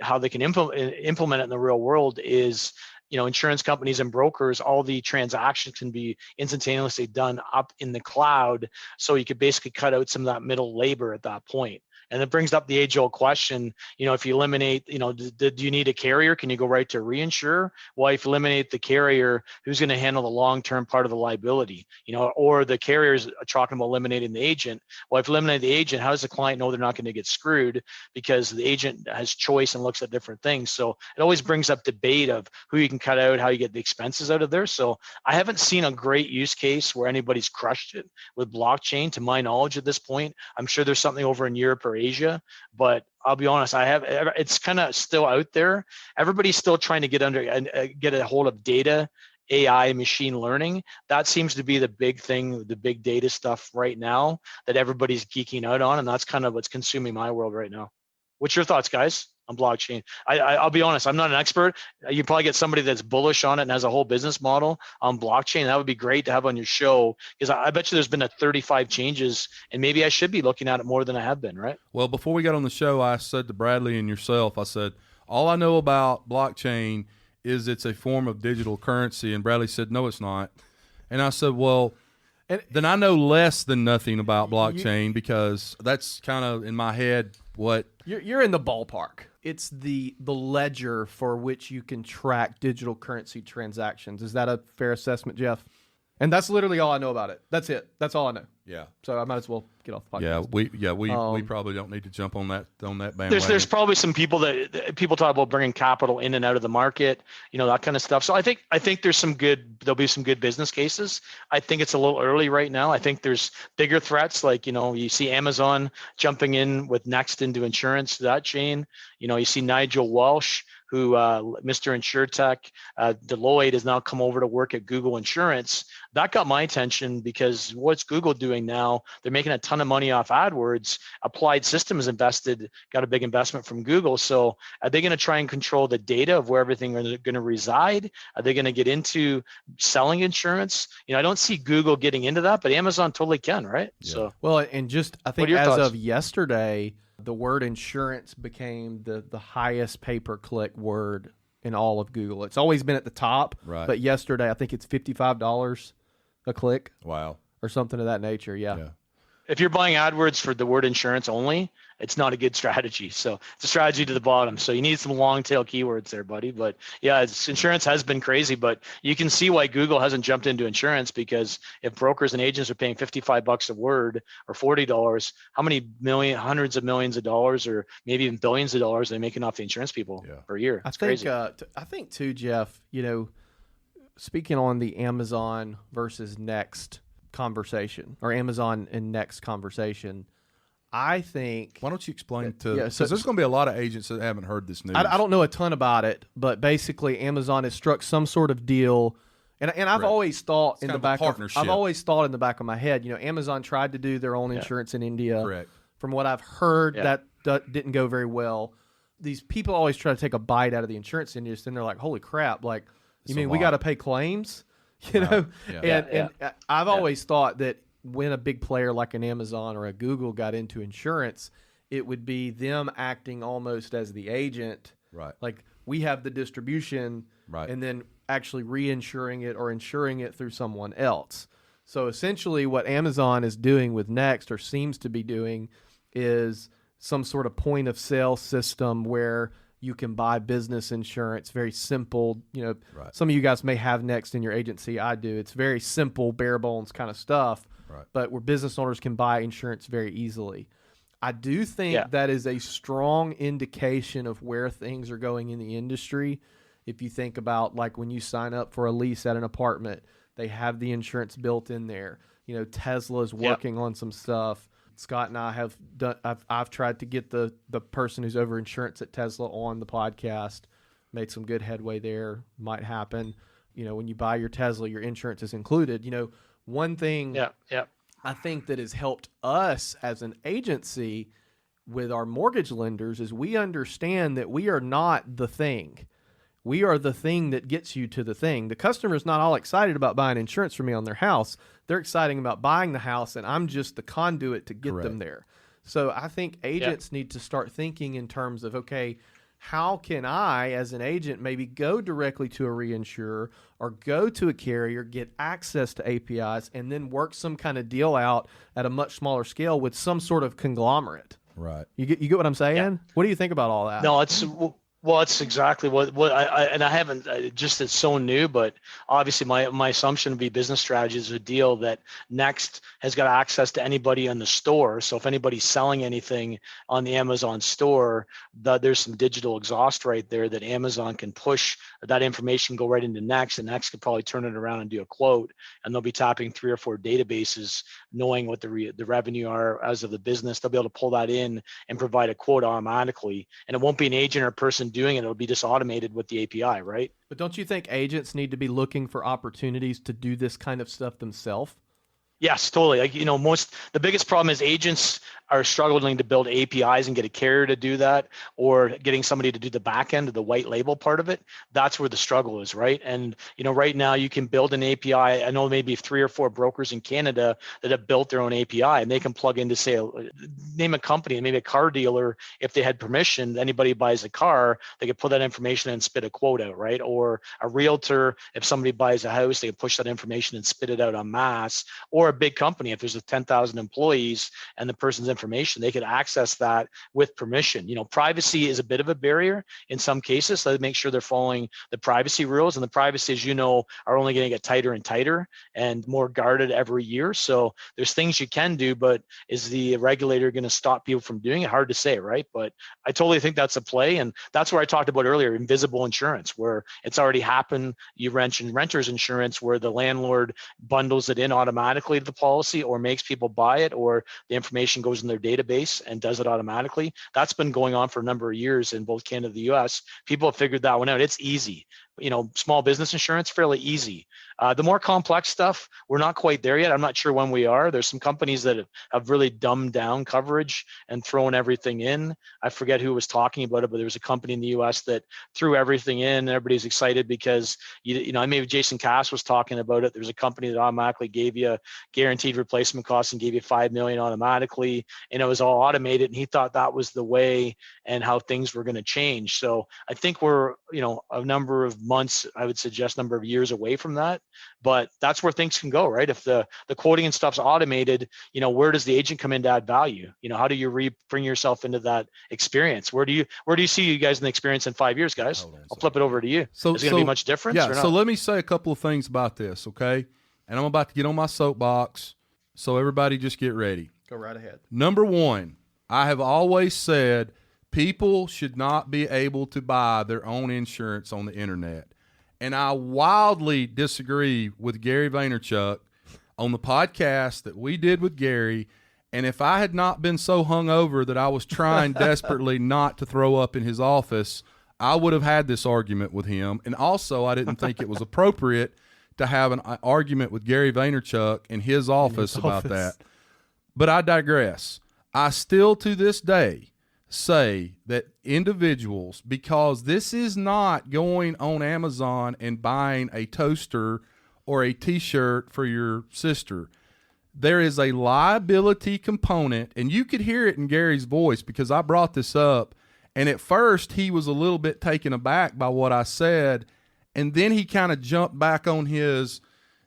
how they can implement it in the real world is, insurance companies and brokers, all the transactions can be instantaneously done up in the cloud. So you could basically cut out some of that middle labor at that point. And it brings up the age-old question, if you eliminate, do you need a carrier? Can you go right to a reinsurer? Well, if you eliminate the carrier, who's going to handle the long-term part of the liability? Or the carriers are talking about eliminating the agent. Well, if you eliminate the agent, how does the client know they're not going to get screwed? Because the agent has choice and looks at different things. So it always brings up debate of who you can cut out, how you get the expenses out of there. So I haven't seen a great use case where anybody's crushed it with blockchain, to my knowledge at this point. I'm sure there's something over in Europe or Asia, but I'll be honest, it's kind of still out there. Everybody's still trying to get a hold of data, AI, machine learning. That seems to be the big thing, the big data stuff right now that everybody's geeking out on, and that's kind of what's consuming my world right now. What's your thoughts, guys, on blockchain? I'll be honest, I'm not an expert. You probably get somebody that's bullish on it and has a whole business model on blockchain. That would be great to have on your show, because I bet you there's been 35 changes, and maybe I should be looking at it more than I have been, right? Well, before we got on the show, I said to Bradley and yourself, I said, all I know about blockchain is it's a form of digital currency. And Bradley said, no, it's not. And I said, well, then I know less than nothing about blockchain, because that's kind of in my head what you're in the ballpark. It's the ledger for which you can track digital currency transactions. Is that a fair assessment, Jeff? And that's literally all I know about it. That's it. That's all I know. Yeah. So I might as well get off the podcast. We probably don't need to jump on that bandwagon. There's probably some people that talk about bringing capital in and out of the market, that kind of stuff. So I think there'll be some good business cases. I think it's a little early right now. I think there's bigger threats, like, you see Amazon jumping in with Next into insurance, that chain. You see Nigel Walsh, who Mr. InsurTech, Deloitte has now come over to work at Google Insurance. That got my attention, because what's Google doing now? They're making a ton ton of money off AdWords. Applied Systems got a big investment from Google. So are they going to try and control the data of where everything is going to reside? Are they going to get into selling insurance? I don't see Google getting into that, but Amazon totally can, right? Yeah. So well, and just I think as thoughts? of yesterday, the word insurance became the highest pay-per-click word in all of Google. It's always been at the top, Right. but yesterday I think it's $55 a click. Wow. Or something of that nature. Yeah. If you're buying AdWords for the word insurance only, it's not a good strategy. So it's a strategy to the bottom. So you need some long tail keywords there, buddy. But yeah, insurance has been crazy, but you can see why Google hasn't jumped into insurance, because if brokers and agents are paying $55 a word or $40, how many hundreds of millions of dollars, or maybe even billions of dollars are they making off the insurance people per year? It's crazy. I think too, Jeff, speaking on the Amazon versus Next conversation, or Amazon and Next conversation, I think. Why don't you explain so there's going to be a lot of agents that haven't heard this news. I don't know a ton about it, but basically Amazon has struck some sort of deal, and I've always thought in the back of my head, Amazon tried to do their own insurance in India. Correct. From what I've heard, that didn't go very well. These people always try to take a bite out of the insurance industry, and they're like, "Holy crap! Like, you mean we got to pay claims?" And I've always thought that when a big player like an Amazon or a Google got into insurance, it would be them acting almost as the agent. Right. Like, we have the distribution, and then actually reinsuring it or insuring it through someone else. So essentially what Amazon is doing with Next, or seems to be doing, is some sort of point of sale system where you can buy business insurance. Very simple. Some of you guys may have Next in your agency. I do. It's very simple, bare bones kind of stuff, but where business owners can buy insurance very easily. I do think that is a strong indication of where things are going in the industry. If you think about, like, when you sign up for a lease at an apartment, they have the insurance built in there. Tesla is working on some stuff. Scott and I have done. I've tried to get the person who's over insurance at Tesla on the podcast. Made some good headway there. Might happen. When you buy your Tesla, your insurance is included. One thing I think that has helped us as an agency with our mortgage lenders is we understand that we are not the thing. We are the thing that gets you to the thing. The customer's not all excited about buying insurance from me on their house. They're excited about buying the house, and I'm just the conduit to get them there. So I think agents need to start thinking in terms of, okay, how can I, as an agent, maybe go directly to a reinsurer or go to a carrier, get access to APIs, and then work some kind of deal out at a much smaller scale with some sort of conglomerate. Right. You get what I'm saying? Yeah. What do you think about all that? No, it's exactly what I haven't, it's so new, but obviously my assumption would be business strategy is a deal that Next has got access to anybody in the store. So if anybody's selling anything on the Amazon store, there's some digital exhaust right there that Amazon can push that information, go right into Next, and Next could probably turn it around and do a quote, and they'll be tapping 3 or 4 databases, knowing what the revenue are as of the business. They'll be able to pull that in and provide a quote automatically, and it won't be an agent or person doing it. It'll be just automated with the API, right? But don't you think agents need to be looking for opportunities to do this kind of stuff themselves? Yes, totally. The biggest problem is agents are struggling to build APIs and get a carrier to do that, or getting somebody to do the back end of the white label part of it. That's where the struggle is, right? And right now you can build an API. I know maybe 3 or 4 brokers in Canada that have built their own API, and they can plug into, say, name a company, maybe a car dealer. If they had permission, anybody buys a car, they could put that information and spit a quote out, right? Or a realtor, if somebody buys a house, they can push that information and spit it out en masse. Or a big company, if there's 10,000 employees and the person's information, they could access that with permission. Privacy is a bit of a barrier in some cases, so they make sure they're following the privacy rules, and the privacy, as are only going to get tighter and tighter and more guarded every year. So there's things you can do, but is the regulator going to stop people from doing it? Hard to say, right? But I totally think that's a play, and that's where I talked about earlier, invisible insurance, where it's already happened. You mentioned renter's insurance, where the landlord bundles it in automatically to the policy, or makes people buy it, or the information goes in their database and does it automatically. That's been going on for a number of years in both Canada and the US. People have figured that one out. It's easy. small business insurance, fairly easy. The more complex stuff, we're not quite there yet. I'm not sure when we are. There's some companies that have really dumbed down coverage and thrown everything in. I forget who was talking about it, but there was a company in the US that threw everything in. Everybody's excited because, maybe Jason Cass was talking about it. There's a company that automatically gave you guaranteed replacement costs and gave you $5 million automatically, and it was all automated. And he thought that was the way and how things were going to change. So I think we're, a number of months, I would suggest number of years away from that. But that's where things can go, right? If the quoting and stuff's automated, where does the agent come in to add value? How do you bring yourself into that experience? Where do you see you guys in the experience in 5 years, guys? I'll flip it over to you. Is it going to be much different? Yeah. So let me say a couple of things about this, okay? And I'm about to get on my soapbox, so everybody just get ready. Go right ahead. Number one, I have always said people should not be able to buy their own insurance on the internet. And I wildly disagree with Gary Vaynerchuk on the podcast that we did with Gary. And if I had not been so hungover that I was trying desperately not to throw up in his office, I would have had this argument with him. And also, I didn't think it was appropriate to have an argument with Gary Vaynerchuk in his office about that. But I digress. I still, to this day, say that individuals, because this is not going on Amazon and buying a toaster or a t-shirt for your sister. There is a liability component, and you could hear it in Gary's voice because I brought this up, and at first he was a little bit taken aback by what I said, and then he kind of jumped back on his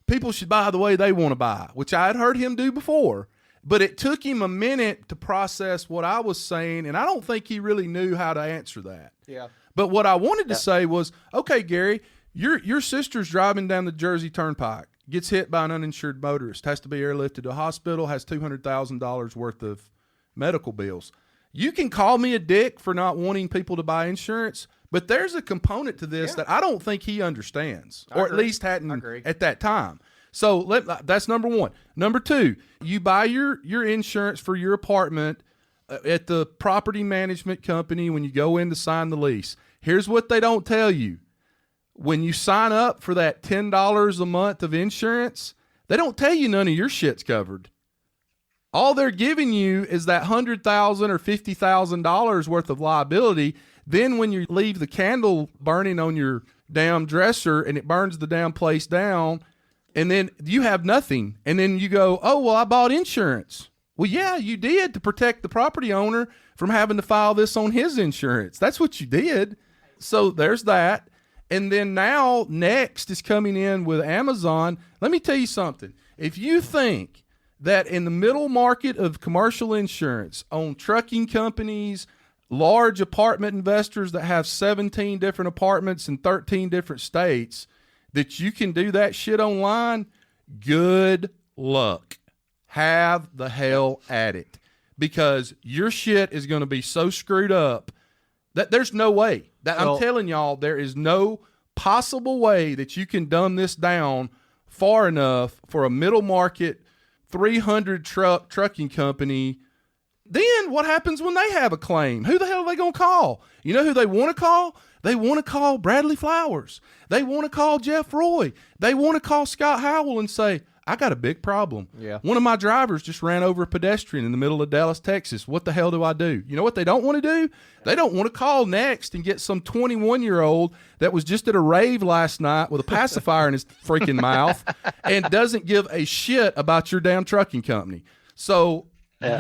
people should buy the way they want to buy, which I had heard him do before. But it took him a minute to process what I was saying, and I don't think he really knew how to answer that. Yeah. But what I wanted to say was, okay, Gary, your sister's driving down the Jersey Turnpike, gets hit by an uninsured motorist, has to be airlifted to a hospital, has $200,000 worth of medical bills. You can call me a dick for not wanting people to buy insurance, but there's a component to this that I don't think he understands, or at least hadn't at that time. So that's number one. Number two, you buy your insurance for your apartment at the property management company when you go in to sign the lease. Here's what they don't tell you. When you sign up for that $10 a month of insurance, they don't tell you none of your shit's covered. All they're giving you is that $100,000 or $50,000 worth of liability. Then when you leave the candle burning on your damn dresser and it burns the damn place down, and then you have nothing. And then you go, oh, well, I bought insurance. Well, yeah, you did to protect the property owner from having to file this on his insurance. That's what you did. So there's that. And then now Next is coming in with Amazon. Let me tell you something. If you think that in the middle market of commercial insurance, on trucking companies, large apartment investors that have 17 different apartments in 13 different states, that you can do that shit online, good luck. Have the hell at it. Because your shit is going to be so screwed up that there's no way. I'm telling y'all, there is no possible way that you can dumb this down far enough for a middle market 300 trucking company. Then what happens when they have a claim? Who the hell are they going to call? You know who they want to call? They want to call Bradley Flowers. They want to call Jeff Roy. They want to call Scott Howell and say, I got a big problem. Yeah. One of my drivers just ran over a pedestrian in the middle of Dallas, Texas. What the hell do I do? You know what they don't want to do? They don't want to call Next and get some 21-year-old that was just at a rave last night with a pacifier in his freaking mouth and doesn't give a shit about your damn trucking company. So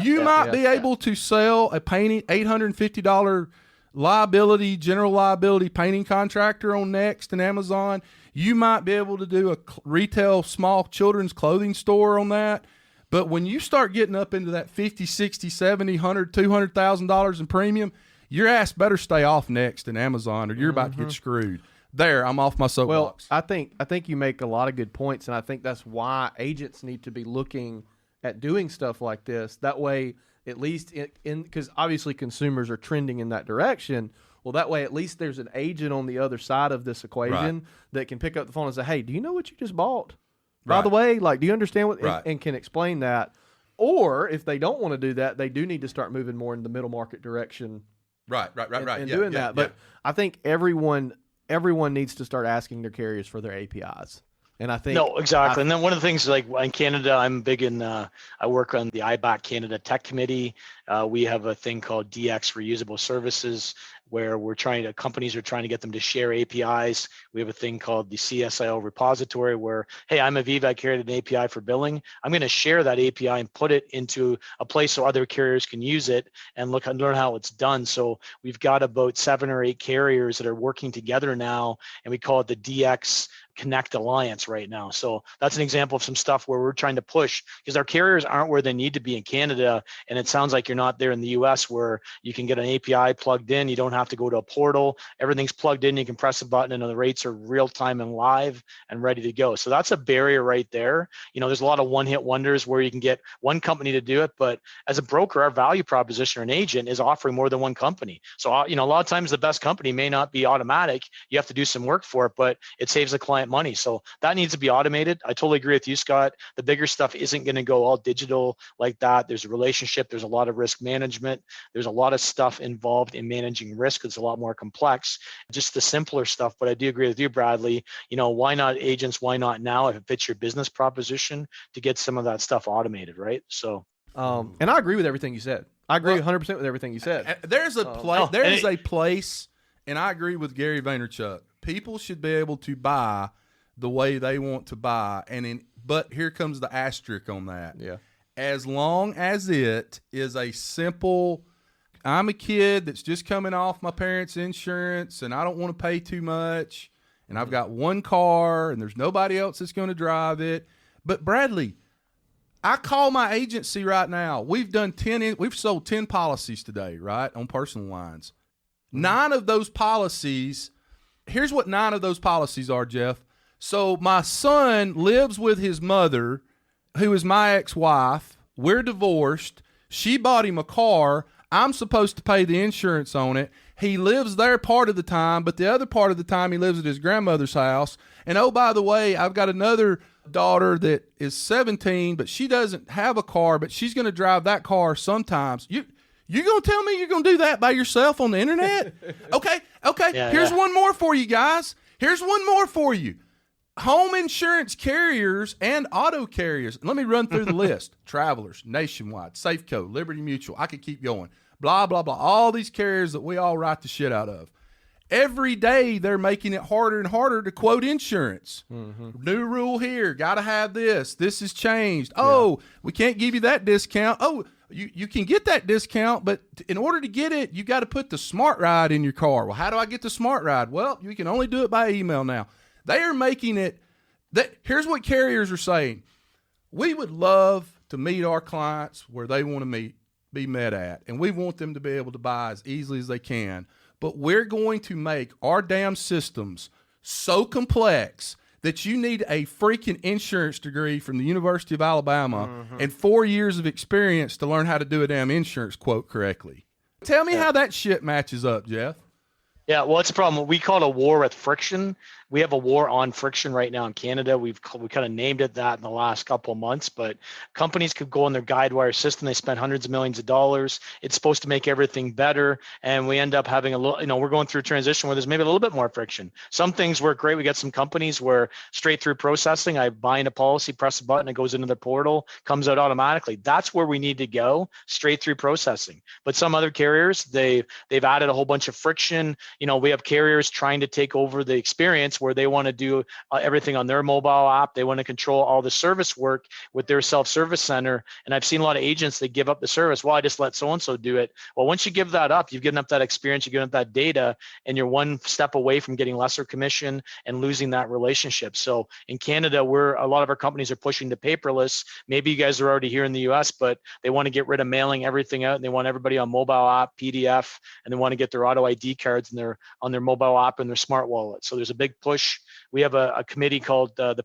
you might be able to sell a painting $850 liability, general liability painting contractor on Next and Amazon. You might be able to do a retail small children's clothing store on that. But when you start getting up into that $50, $60, $70, $100, $200,000 in premium, your ass better stay off Next and Amazon or you're about to get screwed. There, I'm off my soapbox. Well, I think you make a lot of good points, and I think that's why agents need to be looking at doing stuff like this. That way, at least because obviously consumers are trending in that direction. Well, that way, at least there's an agent on the other side of this equation that can pick up the phone and say, hey, do you know what you just bought? By the way, like, do you understand what, and can explain that? Or if they don't want to do that, they do need to start moving more in the middle market direction. Right. And doing that. But I think everyone everyone needs to start asking their carriers for their APIs. And I think no, exactly. And then one of the things, like in Canada, I'm big in. I work on the IBAC Canada Tech Committee. We have a thing called DX Reusable Services, where companies are trying to get them to share APIs. We have a thing called the CSIL repository, where, hey, I'm Aviva, I created an API for billing. I'm going to share that API and put it into a place so other carriers can use it and look and learn how it's done. So we've got about 7 or 8 carriers that are working together now, and we call it the DX Connect Alliance right now. So that's an example of some stuff where we're trying to push, because our carriers aren't where they need to be in Canada. And it sounds like you're not there in the US, where you can get an API plugged in. You don't have to go to a portal. Everything's plugged in. You can press a button and the rates are real time and live and ready to go. So that's a barrier right there. There's a lot of one-hit wonders where you can get one company to do it. But as a broker, our value proposition or an agent is offering more than one company. So, a lot of times the best company may not be automatic. You have to do some work for it, but it saves the client money. So that needs to be automated. I totally agree with you, Scott. The bigger stuff isn't going to go all digital like that. There's a relationship. There's a lot of risk management. There's a lot of stuff involved in managing risk. It's a lot more complex, just the simpler stuff. But I do agree with you, Bradley. Why not agents? Why not now, if it fits your business proposition, to get some of that stuff automated, right? So, and I agree with everything you said. I agree 100% with everything you said. There's a place. There is a place, and I agree with Gary Vaynerchuk. People should be able to buy the way they want to buy, but here comes the asterisk on that. Yeah. As long as it is a simple, I'm a kid that's just coming off my parents' insurance and I don't want to pay too much, and I've got one car and there's nobody else that's going to drive it. But Bradley, I call my agency right now. We've sold 10 policies today, right, on personal lines. 9 of those policies, here's what 9 of those policies are, Jeff. So my son lives with his mother, who is my ex-wife. We're divorced. She bought him a car. I'm supposed to pay the insurance on it. He lives there part of the time, but the other part of the time he lives at his grandmother's house. And oh, by the way, I've got another daughter that is 17, but she doesn't have a car, but she's going to drive that car sometimes. You're going to tell me you're going to do that by yourself on the internet? Okay. Yeah, Here's one more for you guys. Here's one more for you. Home insurance carriers and auto carriers. Let me run through the list. Travelers, Nationwide, Safeco, Liberty Mutual. I could keep going. Blah, blah, blah. All these carriers that we all write the shit out of. Every day they're making it harder and harder to quote insurance. Mm-hmm. New rule here. Got to have this. This has changed. Oh, we can't give you that discount. Oh, you can get that discount, but in order to get it, you got to put the Smart Ride in your car. Well, how do I get the Smart Ride? Well, you can only do it by email now. They are making it here's what carriers are saying. We would love to meet our clients where they want to be met at, and we want them to be able to buy as easily as they can. But we're going to make our damn systems so complex that you need a freaking insurance degree from the University of Alabama and 4 years of experience to learn how to do a damn insurance quote correctly. Tell me how that shit matches up, Jeff. Yeah, well, it's a problem. We call it a war with friction. We have a war on friction right now in Canada. We kind of named it that in the last couple of months, but companies could go on their Guidewire system. They spend hundreds of millions of dollars. It's supposed to make everything better. And we end up having we're going through a transition where there's maybe a little bit more friction. Some things work great. We got some companies where straight through processing, I buy in a policy, press a button, it goes into the portal, comes out automatically. That's where we need to go, straight through processing. But some other carriers, they've added a whole bunch of friction. We have carriers trying to take over the experience where they want to do everything on their mobile app. They want to control all the service work with their self-service center. And I've seen a lot of agents that give up the service. Well, I just let so-and-so do it. Well, once you give that up, you've given up that experience, you've given up that data, and you're one step away from getting lesser commission and losing that relationship. So in Canada, a lot of our companies are pushing to paperless. Maybe you guys are already here in the US, but they want to get rid of mailing everything out, and they want everybody on mobile app, PDF, and they want to get their auto ID cards and on their mobile app and their smart wallet. So there's a big push. We have a committee called the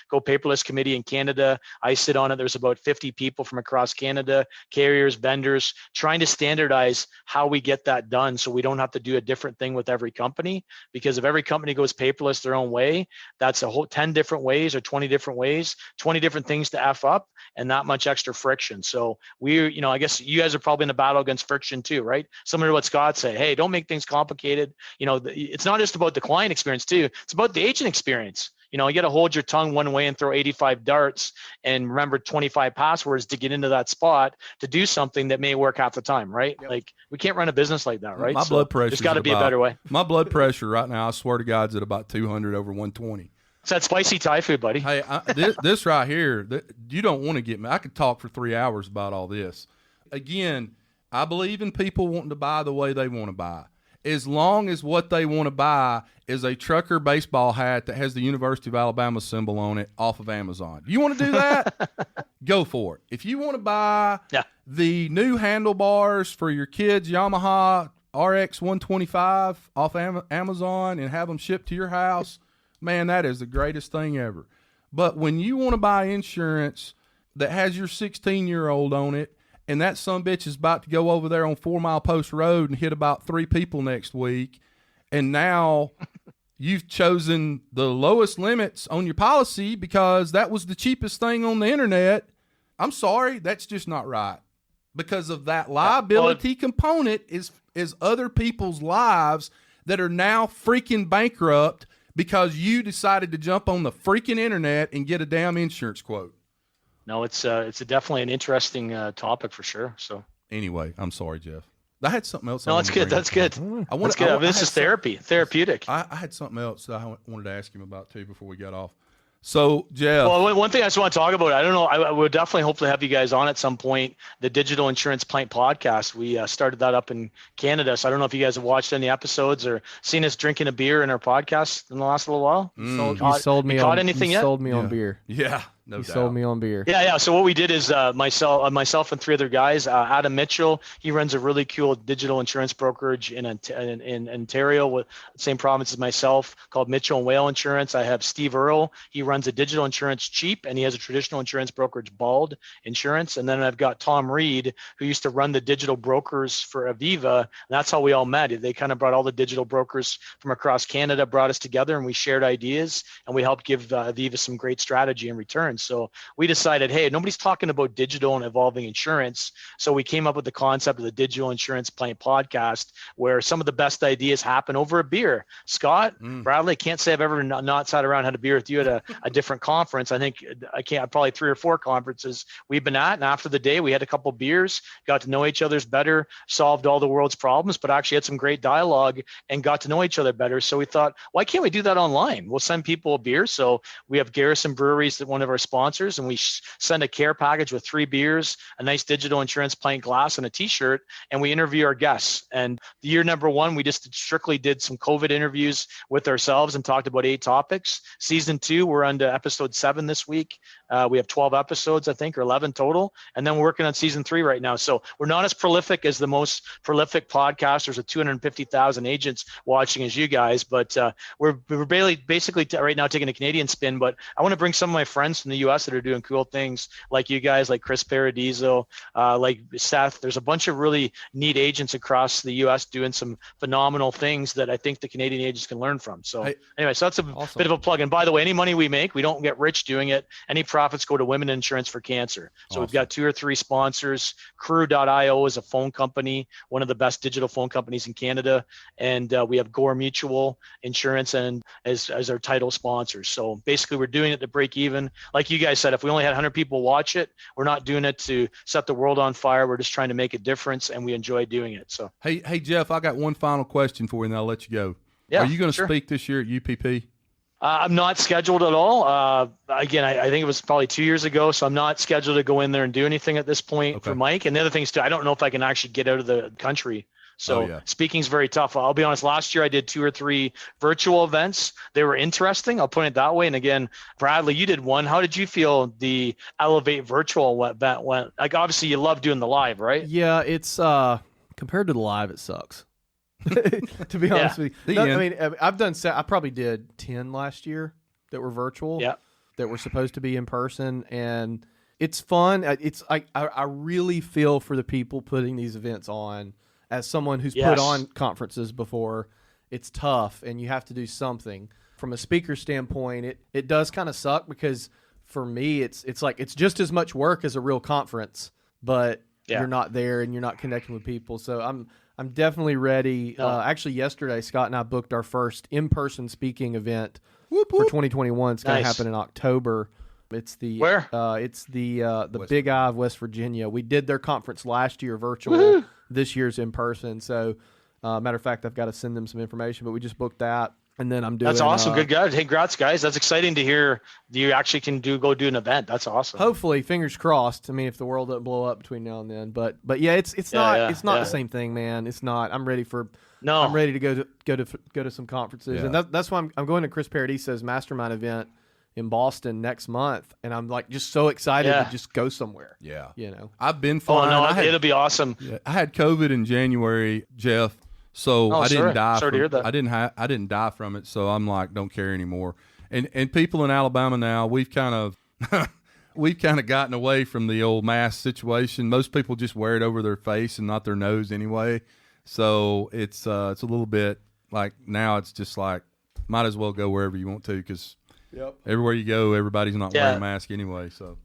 Go Paperless Committee in Canada. I sit on it. There's about 50 people from across Canada, carriers, vendors, trying to standardize how we get that done so we don't have to do a different thing with every company. Because if every company goes paperless their own way, that's a whole 10 different ways or 20 different ways, 20 different things to F up, and that much extra friction. So I guess you guys are probably in a battle against friction too, right? Similar to what Scott said. Hey, don't make things complicated. complicated. It's not just about the client experience too. It's about the agent experience. You got to hold your tongue one way and throw 85 darts and remember 25 passwords to get into that spot to do something that may work half the time, right? Yep. Like we can't run a business like that, right? My blood pressure. There's got to be a better way. My blood pressure right now, I swear to God, is at about 200 over 120. It's that spicy Thai food, buddy. Hey, this right here, you don't want to get me. I could talk for 3 hours about all this. Again, I believe in people wanting to buy the way they want to buy. As long as what they want to buy is a trucker baseball hat that has the University of Alabama symbol on it off of Amazon. You want to do that? Go for it. If you want to buy the new handlebars for your kids' Yamaha RX 125 off Amazon and have them shipped to your house, man, that is the greatest thing ever. But when you want to buy insurance that has your 16-year-old on it, and that sumbitch is about to go over there on 4 Mile Post Road and hit about 3 people next week, and now you've chosen the lowest limits on your policy because that was the cheapest thing on the internet, I'm sorry, that's just not right. Because of that liability component is other people's lives that are now freaking bankrupt because you decided to jump on the freaking internet and get a damn insurance quote. No, it's definitely an interesting topic for sure. So anyway, I'm sorry, Jeff. I had something else. No, that's good. That's good. That's good. This is therapeutic. I had something else that I wanted to ask him about too before we got off. So, Jeff. Well, one thing I just want to talk about, I don't know, I would definitely hopefully have you guys on at some point, the Digital Insurance Pint podcast. We started that up in Canada. So I don't know if you guys have watched any episodes or seen us drinking a beer in our podcast in the last little while. You sold me on beer. Yeah. No doubt. Sold me on beer. Yeah. So what we did is myself and 3 other guys, Adam Mitchell, he runs a really cool digital insurance brokerage in Ontario with the same province as myself called Mitchell and Whale Insurance. I have Steve Earle. He runs a digital insurance Cheap, and he has a traditional insurance brokerage Bald Insurance. And then I've got Tom Reed, who used to run the digital brokers for Aviva. And that's how we all met. They kind of brought all the digital brokers from across Canada, brought us together, and we shared ideas, and we helped give Aviva some great strategy in return. So we decided, hey, nobody's talking about digital and evolving insurance. So we came up with the concept of the Digital Insurance Pint podcast, where some of the best ideas happen over a beer. Scott, Bradley, can't say I've ever not sat around and had a beer with you at a different conference. I think probably 3 or 4 conferences we've been at. And after the day, we had a couple beers, got to know each other's better, solved all the world's problems, but actually had some great dialogue and got to know each other better. So we thought, why can't we do that online? We'll send people a beer. So we have Garrison Breweries, one of our sponsors, and we send a care package with 3 beers, a nice digital insurance pint glass, and a t-shirt, and we interview our guests. And the year number 1, we just strictly did some COVID interviews with ourselves and talked about 8 topics. Season 2, we're on to episode 7 this week. We have 12 episodes, I think, or 11 total. And then we're working on season 3 right now. So we're not as prolific as the most prolific podcasters with 250,000 agents watching as you guys, but we're basically right now taking a Canadian spin. But I want to bring some of my friends from the U.S. that are doing cool things, like you guys, like Chris Paradiso, like Seth. There's a bunch of really neat agents across the U.S. doing some phenomenal things that I think the Canadian agents can learn from. So anyway, so that's a bit of a plug. And by the way, any money we make, we don't get rich doing it. Any profits go to Women Insurance for Cancer. So we've got 2 or 3 sponsors. Crew.io is a phone company, one of the best digital phone companies in Canada. And we have Gore Mutual Insurance and as our title sponsors. So basically we're doing it to break even. Like you guys said, if we only had 100 people watch it, we're not doing it to set the world on fire. We're just trying to make a difference, and we enjoy doing it. So hey Jeff, I got one final question for you, and I'll let you go. Yeah, are you going to speak this year at UPP? I'm not scheduled at all. Again, I think it was probably 2 years ago, so I'm not scheduled to go in there and do anything at this point for Mike. And the other thing is, too, I don't know if I can actually get out of the country. So speaking's very tough. I'll be honest, last year I did 2 or 3 virtual events. They were interesting. I'll put it that way. And again, Bradley, you did one. How did you feel the Elevate virtual event went? Like, obviously you love doing the live, right? Yeah, it's compared to the live, it sucks. To be honest with you. I mean, I probably did 10 last year that were virtual. Yeah. That were supposed to be in person, and it's fun. I really feel for the people putting these events on. As someone who's put on conferences before, it's tough, and you have to do something. From a speaker standpoint, it does kind of suck because for me, it's just as much work as a real conference, but you're not there and you're not connecting with people. So I'm I'm definitely ready. No. Actually, yesterday, Scott and I booked our first in-person speaking event Whoop, for whoop. 2021. It's going to Nice. happen in October. It's the Where? It's the West Big Eye of West Virginia. We did their conference last year virtual. Woo-hoo. This year's in person. So, matter of fact, I've got to send them some information. But we just booked that, and then I'm doing. That's awesome. Good guys. Hey, congrats, guys. That's exciting to hear. You actually can go do an event. That's awesome. Hopefully, fingers crossed. I mean, if the world doesn't blow up between now and then, but yeah, it's not the same thing, man. It's not. I'm ready for. No. I'm ready to go to some conferences, Yeah. and that's why I'm going to Chris Paradiso's mastermind event in Boston next month, and I'm like just so excited to just go somewhere. Yeah. You know. I've been Oh flying. no, it'll be awesome. I had COVID in January, Jeff. So I didn't die. Sorry to hear that. I didn't die from it. So I'm like, don't care anymore. And people in Alabama now, we've kind of gotten away from the old mask situation. Most people just wear it over their face and not their nose anyway. So it's a little bit like now it's just like might as well go wherever you want to because everywhere you go, everybody's not wearing a mask anyway. So.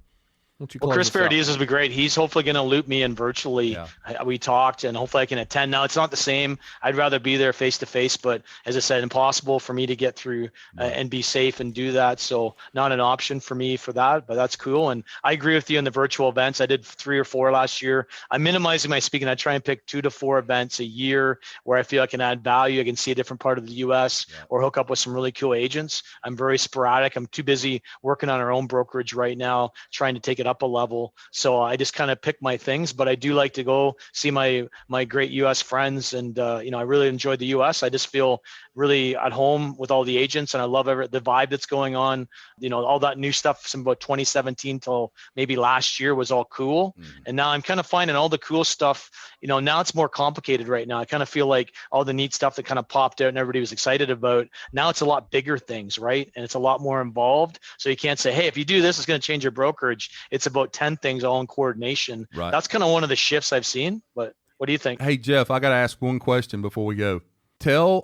Well, Chris Paradiso will be great. He's hopefully going to loop me in virtually. Yeah. We talked, and hopefully I can attend. Now, it's not the same. I'd rather be there face to face, but as I said, impossible for me to get through and be safe and do that. So not an option for me for that, but that's cool. And I agree with you on the virtual events. I did 3 or 4 last year. I'm minimizing my speaking. I try and pick 2 to 4 events a year where I feel I can add value. I can see a different part of the U.S. or hook up with some really cool agents. I'm very sporadic. I'm too busy working on our own brokerage right now, trying to take it up a level. So I just kind of pick my things, but I do like to go see my great U.S. friends. And, I really enjoy the U.S. I just feel really at home with all the agents, and I love the vibe that's going on. All that new stuff from about 2017 till maybe last year was all cool. And now I'm kind of finding all the cool stuff, now it's more complicated right now. I kind of feel like all the neat stuff that kind of popped out and everybody was excited about, now it's a lot bigger things, right? And it's a lot more involved. So you can't say, hey, if you do this, it's going to change your brokerage. It's about 10 things all in coordination. Right. That's kind of one of the shifts I've seen, but what do you think? Hey, Jeff, I got to ask one question before we go. Tell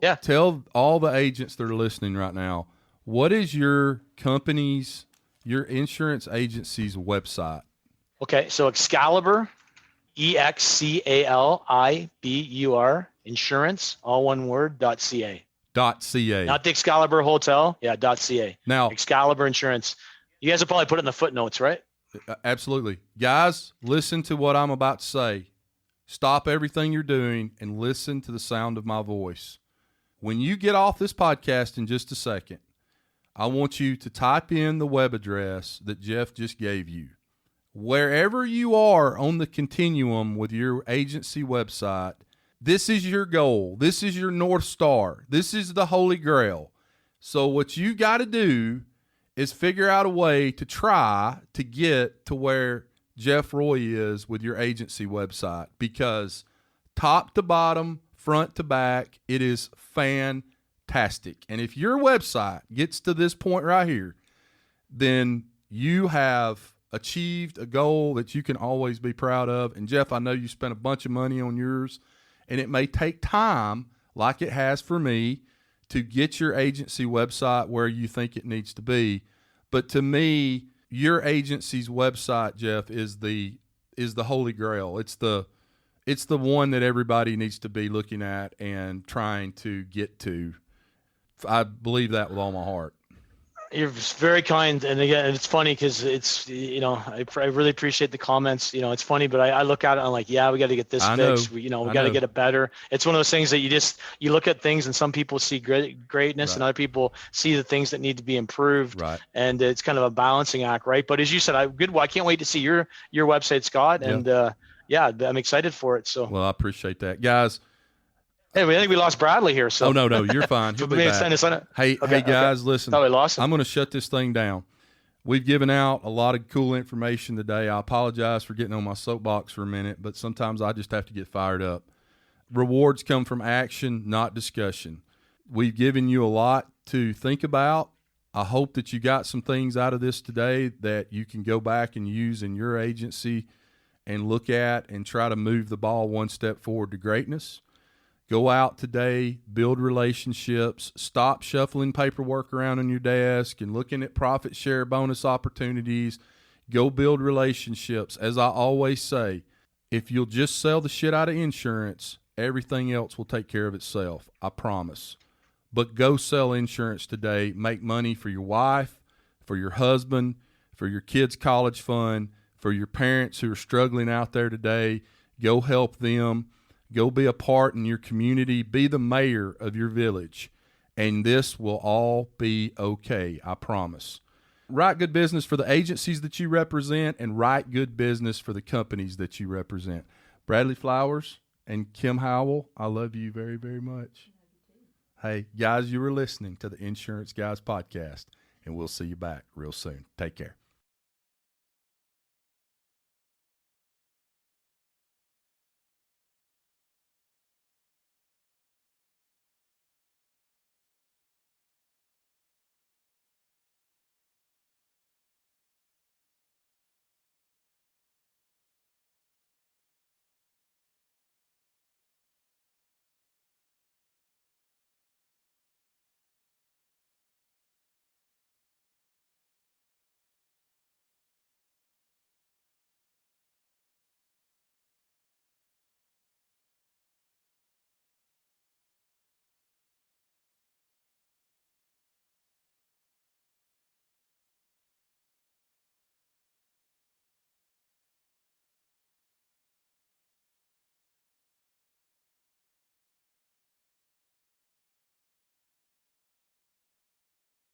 all the agents that are listening right now, what is your insurance agency's website? Okay, so Excalibur, EXCALIBUR, insurance, all one word, .ca. .ca. Not the Excalibur Hotel, .ca. Now, Excalibur Insurance. You guys will probably put it in the footnotes, right? Absolutely. Guys, listen to what I'm about to say. Stop everything you're doing and listen to the sound of my voice. When you get off this podcast in just a second, I want you to type in the web address that Jeff just gave you. Wherever you are on the continuum with your agency website, this is your goal. This is your North Star. This is the Holy Grail. So what you got to do is figure out a way to try to get to where Jeff Roy is with your agency website, because top to bottom, front to back, it is fantastic. And if your website gets to this point right here, then you have achieved a goal that you can always be proud of. And Jeff, I know you spent a bunch of money on yours, and it may take time, like it has for me, to get your agency website where you think it needs to be. But to me, your agency's website, Jeff, is the Holy Grail. It's the one that everybody needs to be looking at and trying to get to. I believe that with all my heart. You're very kind, and again, it's funny because it's I really appreciate the comments. It's funny, but I look at it and I'm like, yeah, we got to get this fixed. We got to get it better. It's one of those things that you look at things, and some people see greatness, and other people see the things that need to be improved. Right. And it's kind of a balancing act, right? But as you said, I can't wait to see your website, Scott, and I'm excited for it. So. Well, I appreciate that, guys. Hey, I think we lost Bradley here. So. Oh, no, you're fine. He'll be back. Hey, guys, listen. Oh, we lost him? I'm going to shut this thing down. We've given out a lot of cool information today. I apologize for getting on my soapbox for a minute, but sometimes I just have to get fired up. Rewards come from action, not discussion. We've given you a lot to think about. I hope that you got some things out of this today that you can go back and use in your agency and look at and try to move the ball one step forward to greatness. Go out today, build relationships, stop shuffling paperwork around on your desk and looking at profit share bonus opportunities. Go build relationships. As I always say, if you'll just sell the shit out of insurance, Everything else will take care of itself, I promise. But go sell insurance today. Make money for your wife, for your husband, for your kids' college fund, for your parents who are struggling out there today. Go help them. Go be a part in your community. Be the mayor of your village. And this will all be okay, I promise. Write good business for the agencies that you represent, and write good business for the companies that you represent. Bradley Flowers and Kim Howell, I love you very, very much. Hey, guys, you were listening to the Insurance Guys podcast, and we'll see you back real soon. Take care.